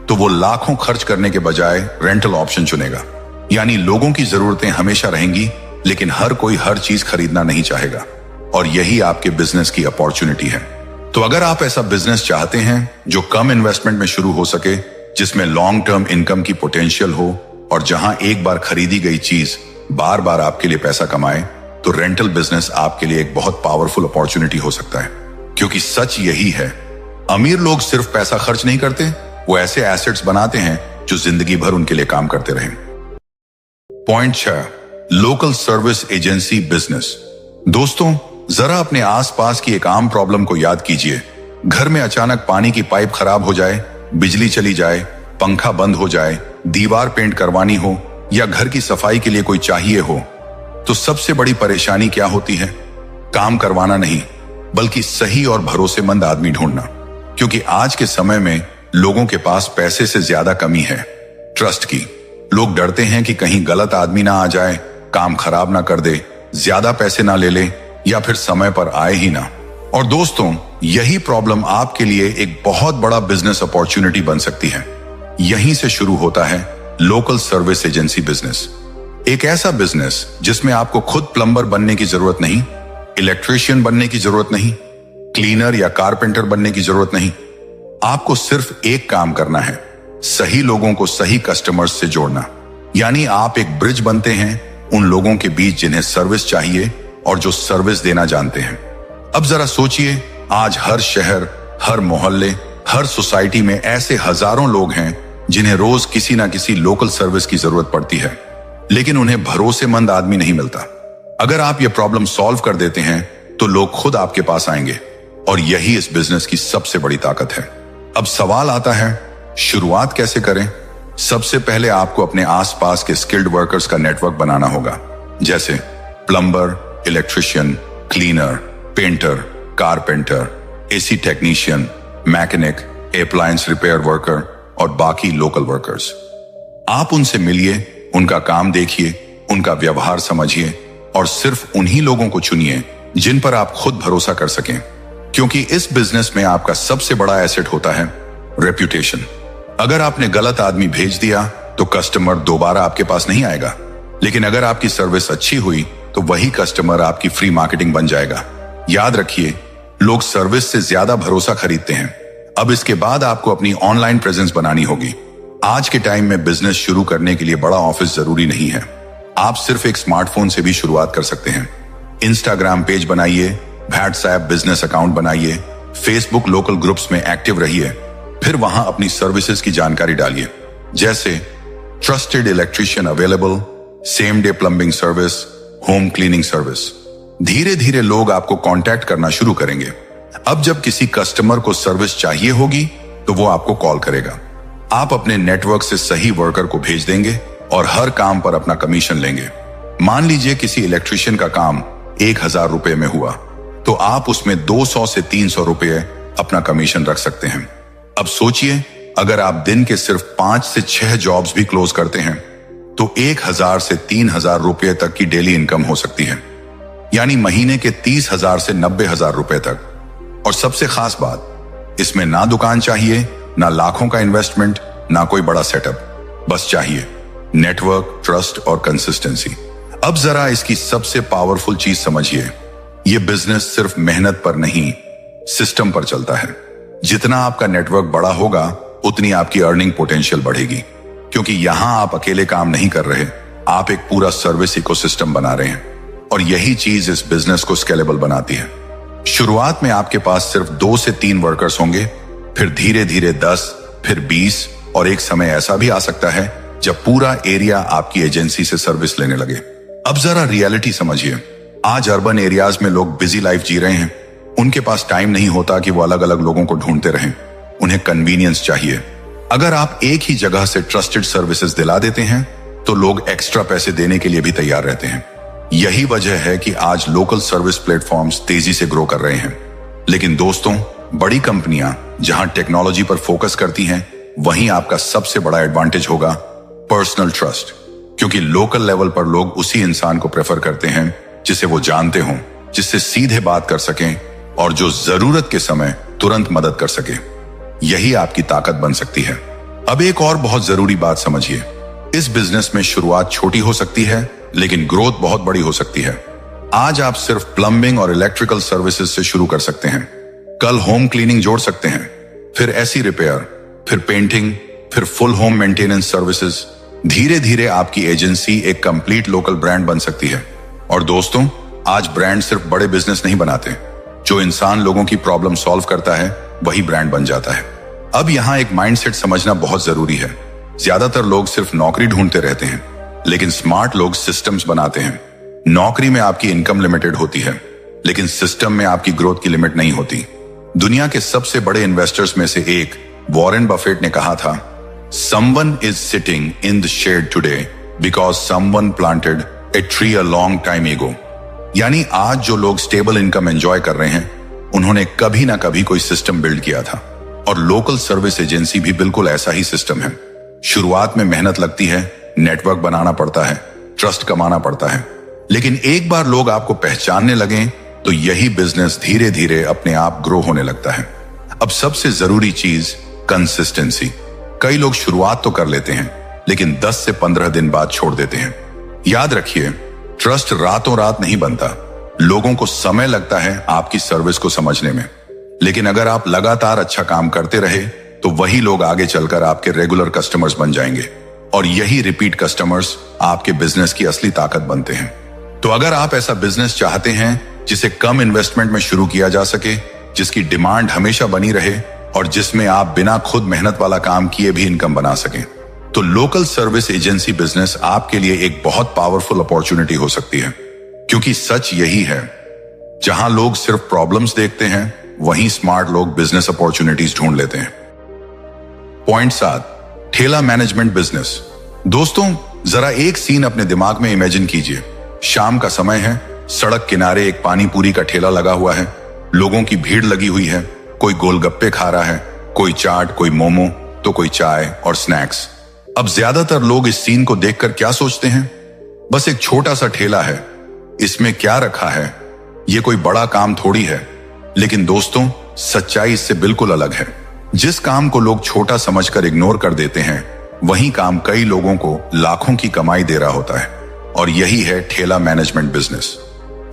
तो वो लाखों खर्च करने के बजाय रेंटल ऑप्शन चुनेगा। यानी लोगों की जरूरतें हमेशा रहेंगी, लेकिन हर कोई हर चीज खरीदना नहीं चाहेगा। और यही आपके बिजनेस की अपॉर्चुनिटी है। तो अगर आप ऐसा बिजनेस चाहते हैं जो कम इन्वेस्टमेंट में शुरू हो सके, जिसमें लॉन्ग टर्म इनकम की पोटेंशियल हो, और जहां एक बार खरीदी गई चीज बार बार आपके लिए पैसा कमाए, तो रेंटल बिजनेस आपके लिए एक बहुत पावरफुल अपॉर्चुनिटी हो सकता है। क्योंकि सच यही है, अमीर लोग सिर्फ पैसा खर्च नहीं करते, वो ऐसे एसेट्स बनाते हैं जो जिंदगी भर उनके लिए काम करते रहें। Point 6, local service agency business. दोस्तों, जरा अपने आसपास की एक आम प्रॉब्लम को याद कीजिए। घर में अचानक पानी की पाइप खराब हो जाए, बिजली चली जाए, पंखा बंद हो जाए, दीवार पेंट करवानी हो, या घर की सफाई के लिए कोई चाहिए हो, तो सबसे बड़ी परेशानी क्या होती है? काम करवाना नहीं, बल्कि सही और भरोसेमंद आदमी ढूंढना। क्योंकि आज के समय में लोगों के पास पैसे से ज्यादा कमी है ट्रस्ट की। लोग डरते हैं कि कहीं गलत आदमी ना आ जाए, काम खराब ना कर दे, ज्यादा पैसे ना ले ले, या फिर समय पर आए ही ना। और दोस्तों, यही प्रॉब्लम आपके लिए एक बहुत बड़ा बिजनेस अपॉर्चुनिटी बन सकती है। यहीं से शुरू होता है लोकल सर्विस एजेंसी बिजनेस। एक ऐसा बिजनेस जिसमें आपको खुद प्लम्बर बनने की जरूरत नहीं, इलेक्ट्रिशियन बनने की जरूरत नहीं, क्लीनर या कारपेंटर बनने की जरूरत नहीं। आपको सिर्फ एक काम करना है, सही लोगों को सही कस्टमर्स से जोड़ना। यानी आप एक ब्रिज बनते हैं उन लोगों के बीच जिन्हें सर्विस चाहिए और जो सर्विस देना जानते हैं। अब जरा सोचिए, आज हर शहर, हर मोहल्ले, हर सोसाइटी में ऐसे हजारों लोग हैं जिन्हें रोज किसी ना किसी लोकल सर्विस की जरूरत पड़ती है, लेकिन उन्हें भरोसेमंद आदमी नहीं मिलता। अगर आप ये प्रॉब्लम सॉल्व कर देते हैं तो लोग खुद आपके पास आएंगे, और यही इस बिजनेस की सबसे बड़ी ताकत है। अब सवाल आता है, शुरुआत कैसे करें? सबसे पहले आपको अपने आसपास के स्किल्ड वर्कर्स का नेटवर्क बनाना होगा, जैसे plumber, electrician, cleaner, painter, carpenter, AC technician, mechanic, appliance repair worker और बाकी लोकल वर्कर्स। आप उनसे मिलिए, उनका काम देखिए, उनका व्यवहार समझिए और सिर्फ उन्हीं लोगों को चुनिए जिन पर आप खुद भरोसा कर सकें। क्योंकि इस बिजनेस में आपका सबसे बड़ा एसेट होता है रेप्यूटेशन। अगर आपने गलत आदमी भेज दिया तो कस्टमर दोबारा आपके पास नहीं आएगा, लेकिन अगर आपकी सर्विस अच्छी हुई तो वही कस्टमर आपकी फ्री मार्केटिंग बन जाएगा। याद रखिए, लोग सर्विस से ज्यादा भरोसा खरीदते हैं। अब इसके बाद आपको अपनी ऑनलाइन प्रेजेंस बनानी होगी। आज के टाइम में बिजनेस शुरू करने के लिए बड़ा ऑफिस जरूरी नहीं है। आप सिर्फ एक स्मार्टफोन से भी शुरुआत कर सकते हैं। इंस्टाग्राम पेज बनाइए, व्हाट्सएप बिजनेस अकाउंट बनाइए, फेसबुक लोकल ग्रुप्स में एक्टिव रहिए, फिर वहां अपनी सर्विसेज की जानकारी डालिए, जैसे trusted electrician available, same day plumbing service, home cleaning service. धीरे धीरे लोग आपको कांटेक्ट करना शुरू करेंगे। अब जब किसी कस्टमर को सर्विस चाहिए होगी तो वो आपको कॉल करेगा। आप अपने नेटवर्क से सही वर्कर को भेज देंगे और हर काम पर अपना कमीशन लेंगे। मान लीजिए किसी इलेक्ट्रिशियन का काम 1000 रुपए में हुआ, तो आप उसमें 200 से 300 रुपए अपना कमीशन रख सकते हैं। अब सोचिए, अगर आप दिन के सिर्फ 5 से 6 जॉब्स भी क्लोज करते हैं तो 1000 से 3000 रुपए तक की डेली इनकम हो सकती है, यानी महीने के 30,000 से 90,000 रुपए तक। और सबसे खास बात, इसमें ना दुकान चाहिए, ना लाखों का इन्वेस्टमेंट, ना कोई बड़ा सेटअप, बस चाहिए नेटवर्क, ट्रस्ट और कंसिस्टेंसी। अब जरा इसकी सबसे पावरफुल चीज समझिए, यह बिजनेस सिर्फ मेहनत पर नहीं, सिस्टम पर चलता है। जितना आपका नेटवर्क बड़ा होगा उतनी आपकी अर्निंग पोटेंशियल बढ़ेगी, क्योंकि यहां आप अकेले काम नहीं कर रहे, आप एक पूरा सर्विस इकोसिस्टम बना रहे हैं। और यही चीज इस बिजनेस को स्केलेबल बनाती है। शुरुआत में आपके पास सिर्फ 2 से 3 वर्कर्स होंगे, फिर धीरे धीरे 10, फिर 20 और एक समय ऐसा भी आ सकता है जब पूरा एरिया आपकी एजेंसी से सर्विस लेने लगे। अब जरा रियलिटी समझिए, आज अर्बन एरियाज में लोग बिजी लाइफ जी रहे हैं। उनके पास टाइम नहीं होता कि वो अलग अलग लोगों को ढूंढते रहें, उन्हें कन्वीनियंस चाहिए। अगर आप एक ही जगह से ट्रस्टेड सर्विसेज दिला देते हैं तो लोग एक्स्ट्रा पैसे देने के लिए भी तैयार रहते हैं। यही वजह है कि आज लोकल सर्विस प्लेटफॉर्म्स तेजी से ग्रो कर रहे हैं। लेकिन दोस्तों, बड़ी कंपनियां जहां टेक्नोलॉजी पर फोकस करती हैं, वहीं आपका सबसे बड़ा एडवांटेज होगा पर्सनल ट्रस्ट। क्योंकि लोकल लेवल पर लोग उसी इंसान को प्रेफर करते हैं जिसे वो जानते हों, जिससे सीधे बात कर सकें और जो जरूरत के समय तुरंत मदद कर सके। यही आपकी ताकत बन सकती है। अब एक और बहुत जरूरी बात समझिए, इस बिजनेस में शुरुआत छोटी हो सकती है लेकिन ग्रोथ बहुत बड़ी हो सकती है। आज आप सिर्फ प्लम्बिंग और इलेक्ट्रिकल सर्विसेज से शुरू कर सकते हैं, कल होम क्लीनिंग जोड़ सकते हैं, फिर एसी रिपेयर, फिर पेंटिंग, फिर फुल होम मेंटेनेंस सर्विसेज। धीरे धीरे आपकी एजेंसी एक कंप्लीट लोकल ब्रांड बन सकती है। और दोस्तों, आज ब्रांड सिर्फ बड़े बिजनेस नहीं बनाते, जो इंसान लोगों की प्रॉब्लम सॉल्व करता है वही ब्रांड बन जाता है। अब यहाँ एक माइंडसेट समझना बहुत जरूरी है। ज्यादातर लोग सिर्फ नौकरी ढूंढते रहते हैं, लेकिन स्मार्ट लोग सिस्टम्स बनाते हैं। नौकरी में आपकी इनकम लिमिटेड होती है, लेकिन सिस्टम में आपकी ग्रोथ की लिमिट नहीं होती। दुनिया के सबसे बड़े इन्वेस्टर्स में से एक वॉरेन बफेट ने कहा था, someone is sitting in the shade today because someone planted a tree a long time ago. यानी आज जो लोग स्टेबल इनकम एंजॉय कर रहे हैं, उन्होंने कभी ना कभी कोई सिस्टम बिल्ड किया था। और लोकल सर्विस एजेंसी भी बिल्कुल ऐसा ही सिस्टम है। शुरुआत में मेहनत लगती है, नेटवर्क बनाना पड़ता है, ट्रस्ट कमाना पड़ता है, लेकिन एक बार लोग आपको पहचानने लगे तो यही बिजनेस धीरे धीरे अपने आप ग्रो होने लगता है। अब सबसे जरूरी चीज कंसिस्टेंसी। कई लोग शुरुआत तो कर लेते हैं, लेकिन 10 से 15 दिन बाद छोड़ देते हैं। याद रखिए, ट्रस्ट रातों रात नहीं बनता। लोगों को समय लगता है आपकी सर्विस को समझने में, लेकिन अगर आप लगातार अच्छा काम करते रहे तो वही लोग आगे चलकर आपके रेगुलर कस्टमर्स बन जाएंगे। और यही रिपीट कस्टमर्स आपके बिजनेस की असली ताकत बनते हैं। तो अगर आप ऐसा बिजनेस चाहते हैं जिसे कम इन्वेस्टमेंट में शुरू किया जा सके, जिसकी डिमांड हमेशा बनी रहे और जिसमें आप बिना खुद मेहनत वाला काम किए भी इनकम बना सकें, तो लोकल सर्विस एजेंसी बिजनेस आपके लिए एक बहुत पावरफुल अपॉर्चुनिटी हो सकती है। क्योंकि सच यही है, जहां लोग सिर्फ प्रॉब्लम्स देखते हैं, वहीं स्मार्ट लोग बिजनेस अपॉर्चुनिटीज ढूंढ लेते हैं। पॉइंट 7, ठेला मैनेजमेंट बिजनेस। दोस्तों, जरा एक सीन अपने दिमाग में इमेजिन कीजिए। शाम का समय है, सड़क किनारे एक पानी पूरी का ठेला लगा हुआ है, लोगों की भीड़ लगी हुई है। कोई गोलगप्पे खा रहा है, कोई चाट, कोई मोमो, तो कोई चाय और स्नैक्स। अब ज्यादातर लोग इस सीन को देखकर क्या सोचते हैं? बस एक छोटा सा ठेला है, इसमें क्या रखा है, ये कोई बड़ा काम थोड़ी है। लेकिन दोस्तों, सच्चाई इससे बिल्कुल अलग है। जिस काम को लोग छोटा समझकर इग्नोर कर देते हैं, वही काम कई लोगों को लाखों की कमाई दे रहा होता है। और यही है ठेला मैनेजमेंट बिजनेस।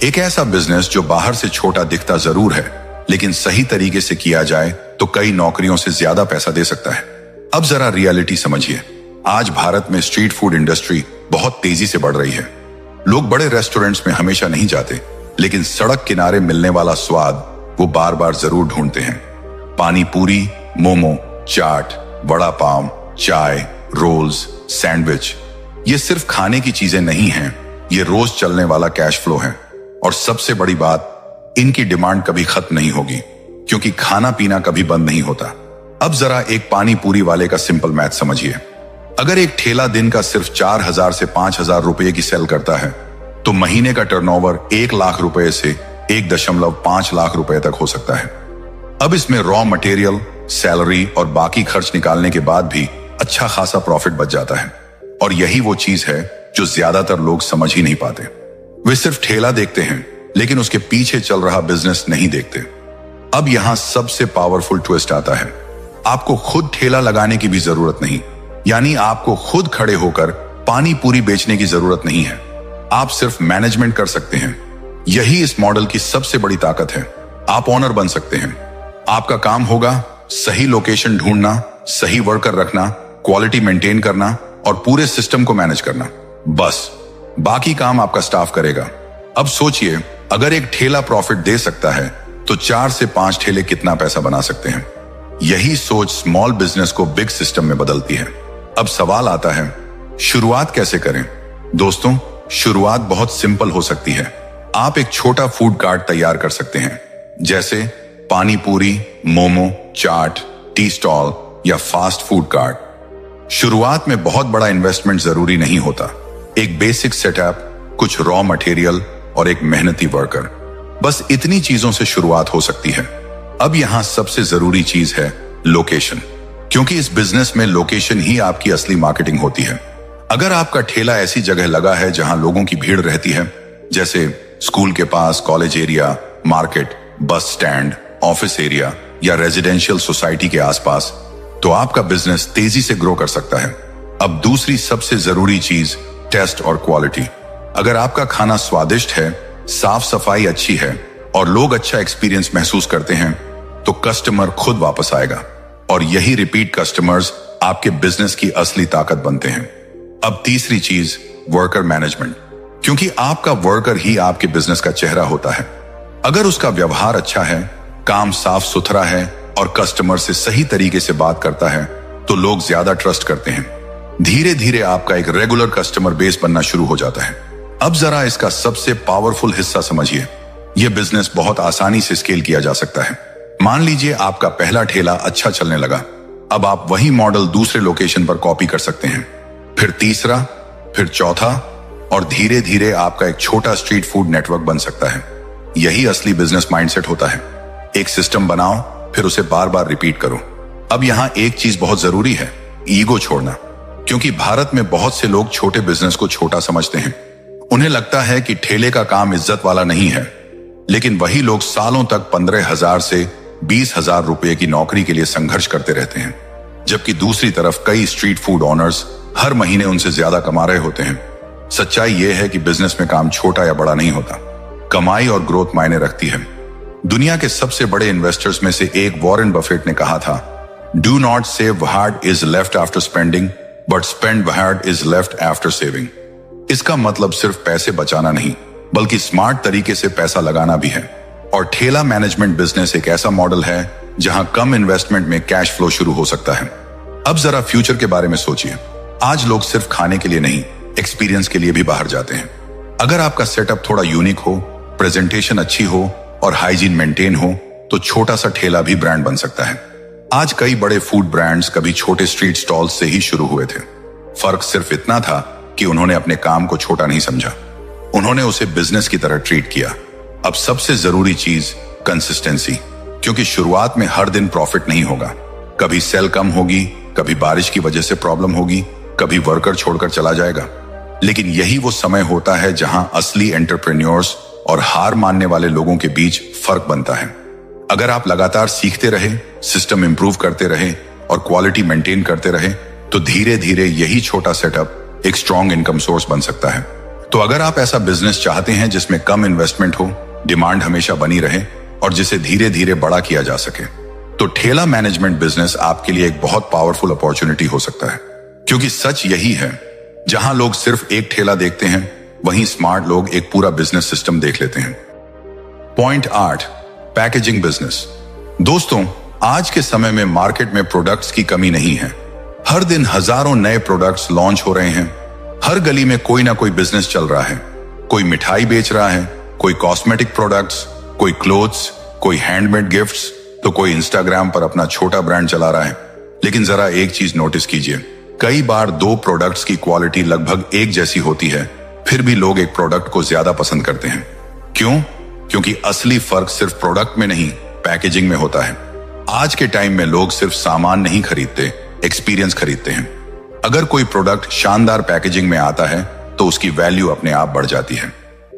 एक ऐसा बिजनेस जो बाहर से छोटा दिखता जरूर है, लेकिन सही तरीके से किया जाए तो कई नौकरियों से ज्यादा पैसा दे सकता है। अब जरा रियलिटी समझिए। आज भारत में स्ट्रीट फूड इंडस्ट्री बहुत तेजी से बढ़ रही है। लोग बड़े रेस्टोरेंट्स में हमेशा नहीं जाते, लेकिन सड़क किनारे मिलने वाला स्वाद वो बार बार जरूर ढूंढते हैं। पानी पूरी, मोमो, चाट, वड़ा पाव, चाय, रोल्स, सैंडविच, ये सिर्फ खाने की चीजें नहीं हैं, ये रोज चलने वाला कैश फ्लो है। और सबसे बड़ी बात, इनकी डिमांड कभी खत्म नहीं होगी, क्योंकि खाना पीना कभी बंद नहीं होता। अब जरा एक पानी पूरी वाले का सिंपल मैथ समझिए। अगर एक ठेला दिन का सिर्फ 4,000 से 5,000 रुपए की सेल करता है, तो महीने का टर्नओवर 1 लाख रुपए से 1.5 लाख रुपए तक हो सकता है। अब इसमें रॉ मटेरियल, सैलरी और बाकी खर्च निकालने के बाद भी अच्छा खासा प्रॉफिट बच जाता है। और यही वो चीज है जो ज्यादातर लोग समझ ही नहीं पाते। वे सिर्फ ठेला देखते हैं, लेकिन उसके पीछे चल रहा बिजनेस नहीं देखते। अब यहां सबसे पावरफुल ट्विस्ट आता है। आपको खुद ठेला लगाने की भी जरूरत नहीं, यानी आपको खुद खड़े होकर पानी पूरी बेचने की जरूरत नहीं है। आप सिर्फ मैनेजमेंट कर सकते हैं। यही इस मॉडल की सबसे बड़ी ताकत है। आप ओनर बन सकते हैं। आपका काम होगा सही लोकेशन ढूंढना, सही वर्कर रखना, क्वालिटी मेंटेन करना और पूरे सिस्टम को मैनेज करना। बस बाकी काम आपका स्टाफ करेगा। अब सोचिए, अगर एक ठेला प्रॉफिट दे सकता है, तो 4 से 5 ठेले कितना पैसा बना सकते हैं। यही सोच स्मॉल बिजनेस को बिग सिस्टम में बदलती है। अब सवाल आता है, शुरुआत कैसे करें? दोस्तों, शुरुआत बहुत सिंपल हो सकती है। आप एक छोटा फूड कार्ट तैयार कर सकते हैं, जैसे पानी पूरी, मोमो, चाट, टी स्टॉल या फास्ट फूड कार्ट। शुरुआत में बहुत बड़ा इन्वेस्टमेंट जरूरी नहीं होता। एक बेसिक सेटअप, कुछ रॉ मटेरियल और एक मेहनती वर्कर, बस इतनी चीजों से शुरुआत हो सकती है। अब यहां सबसे जरूरी चीज है लोकेशन, क्योंकि इस बिजनेस में लोकेशन ही आपकी असली मार्केटिंग होती है। अगर आपका ठेला ऐसी जगह लगा है जहां लोगों की भीड़ रहती है, जैसे स्कूल के पास, college area, market, bus stand, office area या रेजिडेंशियल सोसाइटी के आसपास, तो आपका बिजनेस तेजी से ग्रो कर सकता है। अब दूसरी सबसे जरूरी चीज, टेस्ट और क्वालिटी। अगर आपका खाना स्वादिष्ट है, साफ सफाई अच्छी है और लोग अच्छा एक्सपीरियंस महसूस करते हैं, तो कस्टमर खुद वापस आएगा। और यही रिपीट कस्टमर्स आपके बिजनेस की असली ताकत बनते हैं। अब तीसरी चीज, वर्कर मैनेजमेंट, क्योंकि आपका वर्कर ही आपके बिजनेस का चेहरा होता है। अगर उसका व्यवहार अच्छा है, काम साफ सुथरा है और कस्टमर से सही तरीके से बात करता है, तो लोग ज्यादा ट्रस्ट करते हैं। धीरे धीरे आपका एक रेगुलर कस्टमर बेस बनना शुरू हो जाता है। अब जरा इसका सबसे पावरफुल हिस्सा समझिए। यह बिजनेस बहुत आसानी से स्केल किया जा सकता है। मान लीजिए आपका पहला ठेला अच्छा चलने लगा। अब आप वही मॉडल दूसरे लोकेशन पर कॉपी कर सकते हैं, फिर तीसरा, फिर चौथा और धीरे धीरे आपका एक छोटा स्ट्रीट फूड नेटवर्क बन सकता है। यही असली बिजनेस माइंडसेट होता है। एक सिस्टम बनाओ, फिर उसे बार बार रिपीट करो। अब यहां एक चीज बहुत जरूरी है, ईगो छोड़ना। क्योंकि भारत में बहुत से लोग छोटे बिजनेस को छोटा समझते हैं। उन्हें लगता है कि ठेले का काम इज्जत वाला नहीं है, लेकिन वही लोग सालों तक 15,000 से 20,000 रुपए की नौकरी के लिए संघर्ष करते रहते हैं, जबकि दूसरी तरफ कई स्ट्रीट फूड ओनर्स हर महीने उनसे ज्यादा कमा रहे होते हैं। सच्चाई यह है कि बिजनेस में काम छोटा या बड़ा नहीं होता, कमाई और ग्रोथ मायने रखती है। दुनिया के सबसे बड़े इन्वेस्टर्स में से एक वॉरेन बफेट ने कहा था, do not save what is left after spending, but spend what is left after saving. इसका मतलब सिर्फ पैसे बचाना नहीं, बल्कि स्मार्ट तरीके से पैसा लगाना भी है। और ठेला मैनेजमेंट बिजनेस एक ऐसा मॉडल है जहां कम इन्वेस्टमेंट में कैश फ्लो शुरू हो सकता है। अब जरा फ्यूचर के बारे में सोचिए। आज लोग सिर्फ खाने के लिए नहीं, एक्सपीरियंस के लिए भी बाहर जाते हैं। अगर आपका सेटअप थोड़ा यूनिक हो, प्रेजेंटेशन अच्छी हो और हाइजीन मेंटेन हो, तो छोटा सा ठेला भी ब्रांड बन सकता है। आज कई बड़े फूड ब्रांड्स कभी छोटे स्ट्रीट स्टॉल से ही शुरू हुए थे। फर्क सिर्फ इतना था कि उन्होंने अपने काम को छोटा नहीं समझा, उन्होंने उसे बिजनेस की तरह ट्रीट किया। अब सबसे जरूरी चीज कंसिस्टेंसी, क्योंकि शुरुआत में हर दिन प्रॉफिट नहीं होगा। कभी सेल कम होगी, कभी बारिश की वजह से प्रॉब्लम होगी, कभी वर्कर छोड़कर चला जाएगा। लेकिन यही वो समय होता है जहां असली एंटरप्रेन्योर्स और हार मानने वाले लोगों के बीच फर्क बनता है। अगर आप लगातार सीखते रहे, सिस्टम इंप्रूव करते रहे और क्वालिटी मेंटेन करते रहे, तो धीरे धीरे यही छोटा सेटअप एक स्ट्रॉन्ग इनकम सोर्स बन सकता है। तो अगर आप ऐसा बिजनेस चाहते हैं जिसमें कम इन्वेस्टमेंट हो, डिमांड हमेशा बनी रहे और जिसे धीरे धीरे बड़ा किया जा सके, तो ठेला मैनेजमेंट बिजनेस आपके लिए एक बहुत पावरफुल अपॉर्चुनिटी हो सकता है। क्योंकि सच यही है, जहां लोग सिर्फ एक ठेला देखते हैं, वहीं स्मार्ट लोग एक पूरा बिजनेस सिस्टम देख लेते हैं। Point 8, packaging business. दोस्तों, आज के समय में मार्केट में प्रोडक्ट्स की कमी नहीं है। हर दिन हजारों नए प्रोडक्ट्स लॉन्च हो रहे हैं। हर गली में कोई ना कोई बिजनेस चल रहा है। कोई मिठाई बेच रहा है, कोई कॉस्मेटिक प्रोडक्ट्स, कोई क्लोथ्स, कोई हैंडमेड गिफ्ट्स, तो कोई इंस्टाग्राम पर अपना छोटा ब्रांड चला रहा है। लेकिन जरा एक चीज नोटिस कीजिए, कई बार दो प्रोडक्ट्स की क्वालिटी लगभग एक जैसी होती है, फिर भी लोग एक प्रोडक्ट को ज्यादा पसंद करते हैं। क्यों? क्योंकि असली फर्क सिर्फ प्रोडक्ट में नहीं, पैकेजिंग में होता है। आज के टाइम में लोग सिर्फ सामान नहीं खरीदते, एक्सपीरियंस खरीदते हैं। अगर कोई प्रोडक्ट शानदार पैकेजिंग में आता है, तो उसकी वैल्यू अपने आप बढ़ जाती है।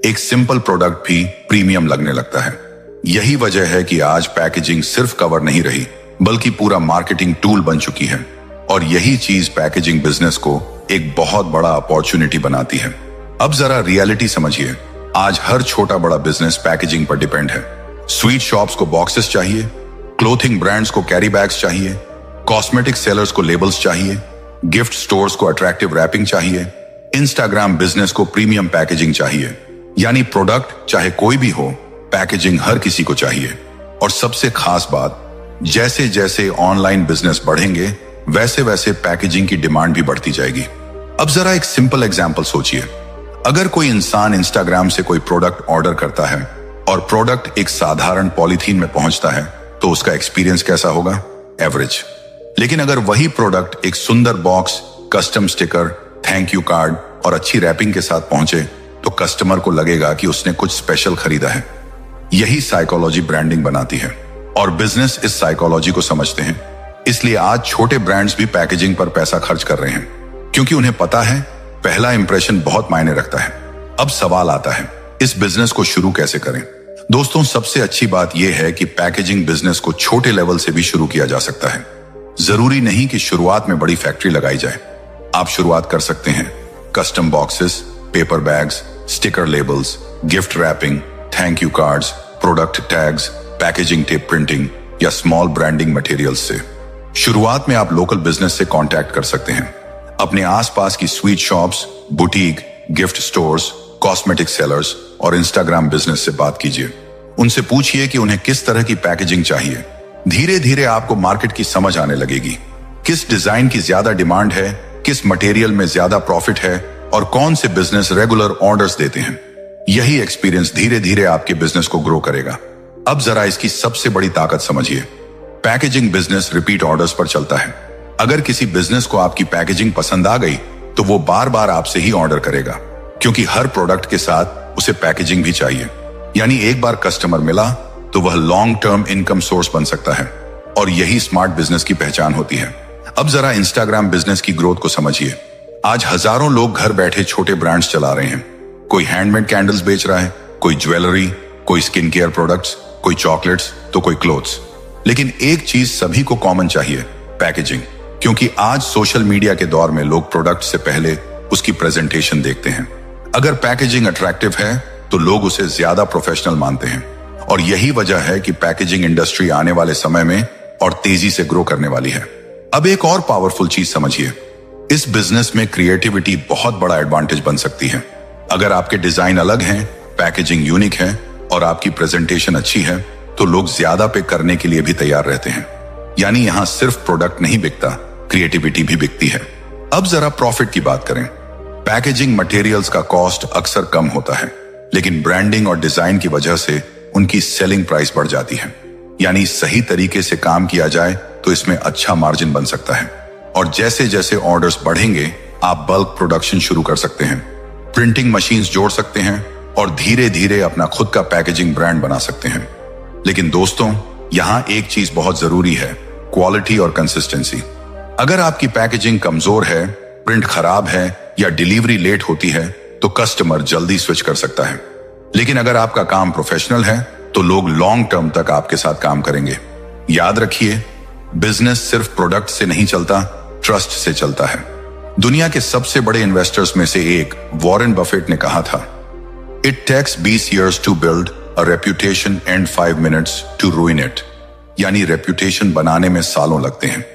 एक सिंपल प्रोडक्ट भी प्रीमियम लगने लगता है। यही वजह है कि आज पैकेजिंग सिर्फ कवर नहीं रही, बल्कि पूरा मार्केटिंग टूल बन चुकी है। और यही चीज पैकेजिंग बिजनेस को एक बहुत बड़ा अपॉर्चुनिटी बनाती है। अब जरा रियलिटी समझिए, आज हर छोटा बड़ा बिजनेस पैकेजिंग पर डिपेंड है। स्वीट शॉप्स को बॉक्सेस चाहिए, क्लोथिंग ब्रांड्स को कैरी बैग्स चाहिए, कॉस्मेटिक सेलर्स को लेबल्स चाहिए, गिफ्ट स्टोर्स को अट्रैक्टिव रैपिंग चाहिए, इंस्टाग्राम बिजनेस को प्रीमियम पैकेजिंग चाहिए। यानी प्रोडक्ट चाहे कोई भी हो, पैकेजिंग हर किसी को चाहिए। और सबसे खास बात, जैसे जैसे ऑनलाइन बिजनेस बढ़ेंगे, वैसे वैसे पैकेजिंग की डिमांड भी बढ़ती जाएगी। अब जरा एक सिंपल एग्जांपल सोचिए। अगर कोई इंसान इंस्टाग्राम से कोई प्रोडक्ट ऑर्डर करता है और प्रोडक्ट एक साधारण पॉलीथीन में पहुंचता है, तो उसका एक्सपीरियंस कैसा होगा? एवरेज। लेकिन अगर वही प्रोडक्ट एक सुंदर box, custom sticker, thank you card और अच्छी रैपिंग के साथ पहुंचे, तो कस्टमर को लगेगा कि उसने कुछ स्पेशल खरीदा है। यही साइकोलॉजी ब्रांडिंग बनाती है, और बिजनेस इस साइकोलॉजी को समझते हैं। इसलिए आज छोटे ब्रांड्स भी पैकेजिंग पर पैसा खर्च कर रहे हैं, क्योंकि उन्हें पता है पहला इंप्रेशन बहुत मायने रखता है। अब सवाल आता है, इस बिजनेस को शुरू कैसे करें? दोस्तों, सबसे अच्छी बात यह है कि पैकेजिंग बिजनेस को छोटे लेवल से भी शुरू किया जा सकता है। जरूरी नहीं कि शुरुआत में बड़ी फैक्ट्री लगाई जाए। आप शुरुआत कर सकते हैं custom boxes, paper bags, sticker labels, gift wrapping, thank you cards, product tags, packaging tape printing या स्मॉल ब्रांडिंग मटेरियल्स से। शुरुआत में आप लोकल बिजनेस से कांटेक्ट कर सकते हैं। अपने आसपास की sweet shops, boutique, gift stores, cosmetic sellers और इंस्टाग्राम बिजनेस से बात कीजिए। उनसे पूछिए कि उन्हें किस तरह की पैकेजिंग चाहिए। धीरे धीरे आपको मार्केट की समझ आने लगेगी। किस डिजाइन की ज्यादा डिमांड है, किस मटेरियल में ज्यादा प्रॉफिट है और कौन से बिजनेस रेगुलर ऑर्डर्स देते हैं। यही एक्सपीरियंस धीरे धीरे आपके बिजनेस को ग्रो करेगा। अब जरा इसकी सबसे बड़ी ताकत समझिए। पैकेजिंग बिजनेस रिपीट ऑर्डर्स पर चलता है। अगर किसी बिजनेस को आपकी पैकेजिंग पसंद आ गई, तो वो बार बार आपसे ही ऑर्डर करेगा, क्योंकि हर प्रोडक्ट के साथ उसे पैकेजिंग भी चाहिए। यानी एक बार कस्टमर मिला तो वह लॉन्ग टर्म इनकम सोर्स बन सकता है, और यही स्मार्ट बिजनेस की पहचान होती है। अब जरा इंस्टाग्राम बिजनेस की ग्रोथ को समझिए। आज हजारों लोग घर बैठे छोटे ब्रांड्स चला रहे हैं। कोई हैंडमेड कैंडल्स बेच रहा है, कोई ज्वेलरी, कोई स्किन केयर प्रोडक्ट्स, कोई चॉकलेट्स, तो कोई क्लोथ्स। लेकिन एक चीज सभी को कॉमन चाहिए, पैकेजिंग। क्योंकि आज सोशल मीडिया के दौर में लोग प्रोडक्ट से पहले उसकी प्रेजेंटेशन देखते हैं। अगर पैकेजिंग अट्रैक्टिव है तो लोग उसे ज्यादा प्रोफेशनल मानते हैं, और यही वजह है कि पैकेजिंग इंडस्ट्री आने वाले समय में और तेजी से ग्रो करने वाली है। अब एक और पावरफुल चीज समझिए, इस बिजनेस में क्रिएटिविटी बहुत बड़ा एडवांटेज बन सकती है। अगर आपके डिजाइन अलग हैं, पैकेजिंग यूनिक है और आपकी प्रेजेंटेशन अच्छी है, तो लोग ज्यादा पे करने के लिए भी तैयार रहते हैं। यानी यहां सिर्फ प्रोडक्ट नहीं बिकता, क्रिएटिविटी भी बिकती है। अब जरा प्रॉफिट की बात करें। पैकेजिंग मटेरियल्स का कॉस्ट अक्सर कम होता है, लेकिन ब्रांडिंग और डिजाइन की वजह से उनकी सेलिंग प्राइस बढ़ जाती है। यानी सही तरीके से काम किया जाए तो इसमें अच्छा मार्जिन बन सकता है। और जैसे जैसे ऑर्डर्स बढ़ेंगे, आप बल्क प्रोडक्शन शुरू कर सकते हैं, प्रिंटिंग मशीन्स जोड़ सकते हैं और धीरे धीरे अपना खुद का पैकेजिंग ब्रांड बना सकते हैं। लेकिन दोस्तों, यहां एक चीज बहुत जरूरी है, क्वालिटी और कंसिस्टेंसी। अगर आपकी पैकेजिंग कमजोर है, प्रिंट खराब है या डिलीवरी लेट होती है, तो कस्टमर जल्दी स्विच कर सकता है। लेकिन अगर आपका काम प्रोफेशनल है तो लोग लॉन्ग टर्म तक आपके साथ काम करेंगे। याद रखिए, बिजनेस सिर्फ प्रोडक्ट से नहीं चलता, ट्रस्ट से चलता है। दुनिया के सबसे बड़े इन्वेस्टर्स में से एक वॉरेन बफेट ने कहा था, it takes 20 years to build a reputation and 5 minutes to ruin it। यानी रेप्यूटेशन बनाने में सालों लगते हैं,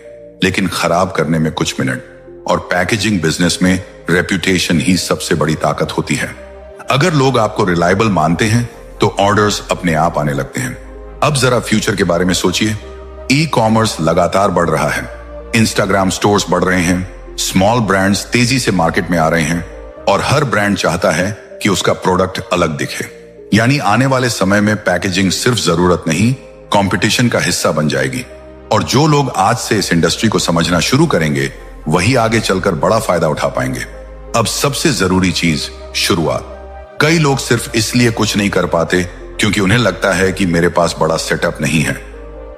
लेकिन खराब करने में कुछ मिनट। और पैकेजिंग बिजनेस में रेप्यूटेशन ही सबसे बड़ी ताकत होती है। अगर लोग आपको रिलायबल मानते हैं तो ऑर्डर्स अपने आप आने लगते हैं। अब जरा फ्यूचर के बारे में सोचिए। ई कॉमर्स लगातार बढ़ रहा है, इंस्टाग्राम स्टोर्स बढ़ रहे हैं, स्मॉल ब्रांड्स तेजी से मार्केट में आ रहे हैं, और हर ब्रांड चाहता है कि उसका प्रोडक्ट अलग दिखे। यानी आने वाले समय में पैकेजिंग सिर्फ जरूरत नहीं, कंपटीशन का हिस्सा बन जाएगी। और जो लोग आज से इस इंडस्ट्री को समझना शुरू करेंगे, वही आगे चलकर बड़ा फायदा उठा पाएंगे। अब सबसे जरूरी चीज, शुरुआत। कई लोग सिर्फ इसलिए कुछ नहीं कर पाते क्योंकि उन्हें लगता है कि मेरे पास बड़ा सेटअप नहीं है।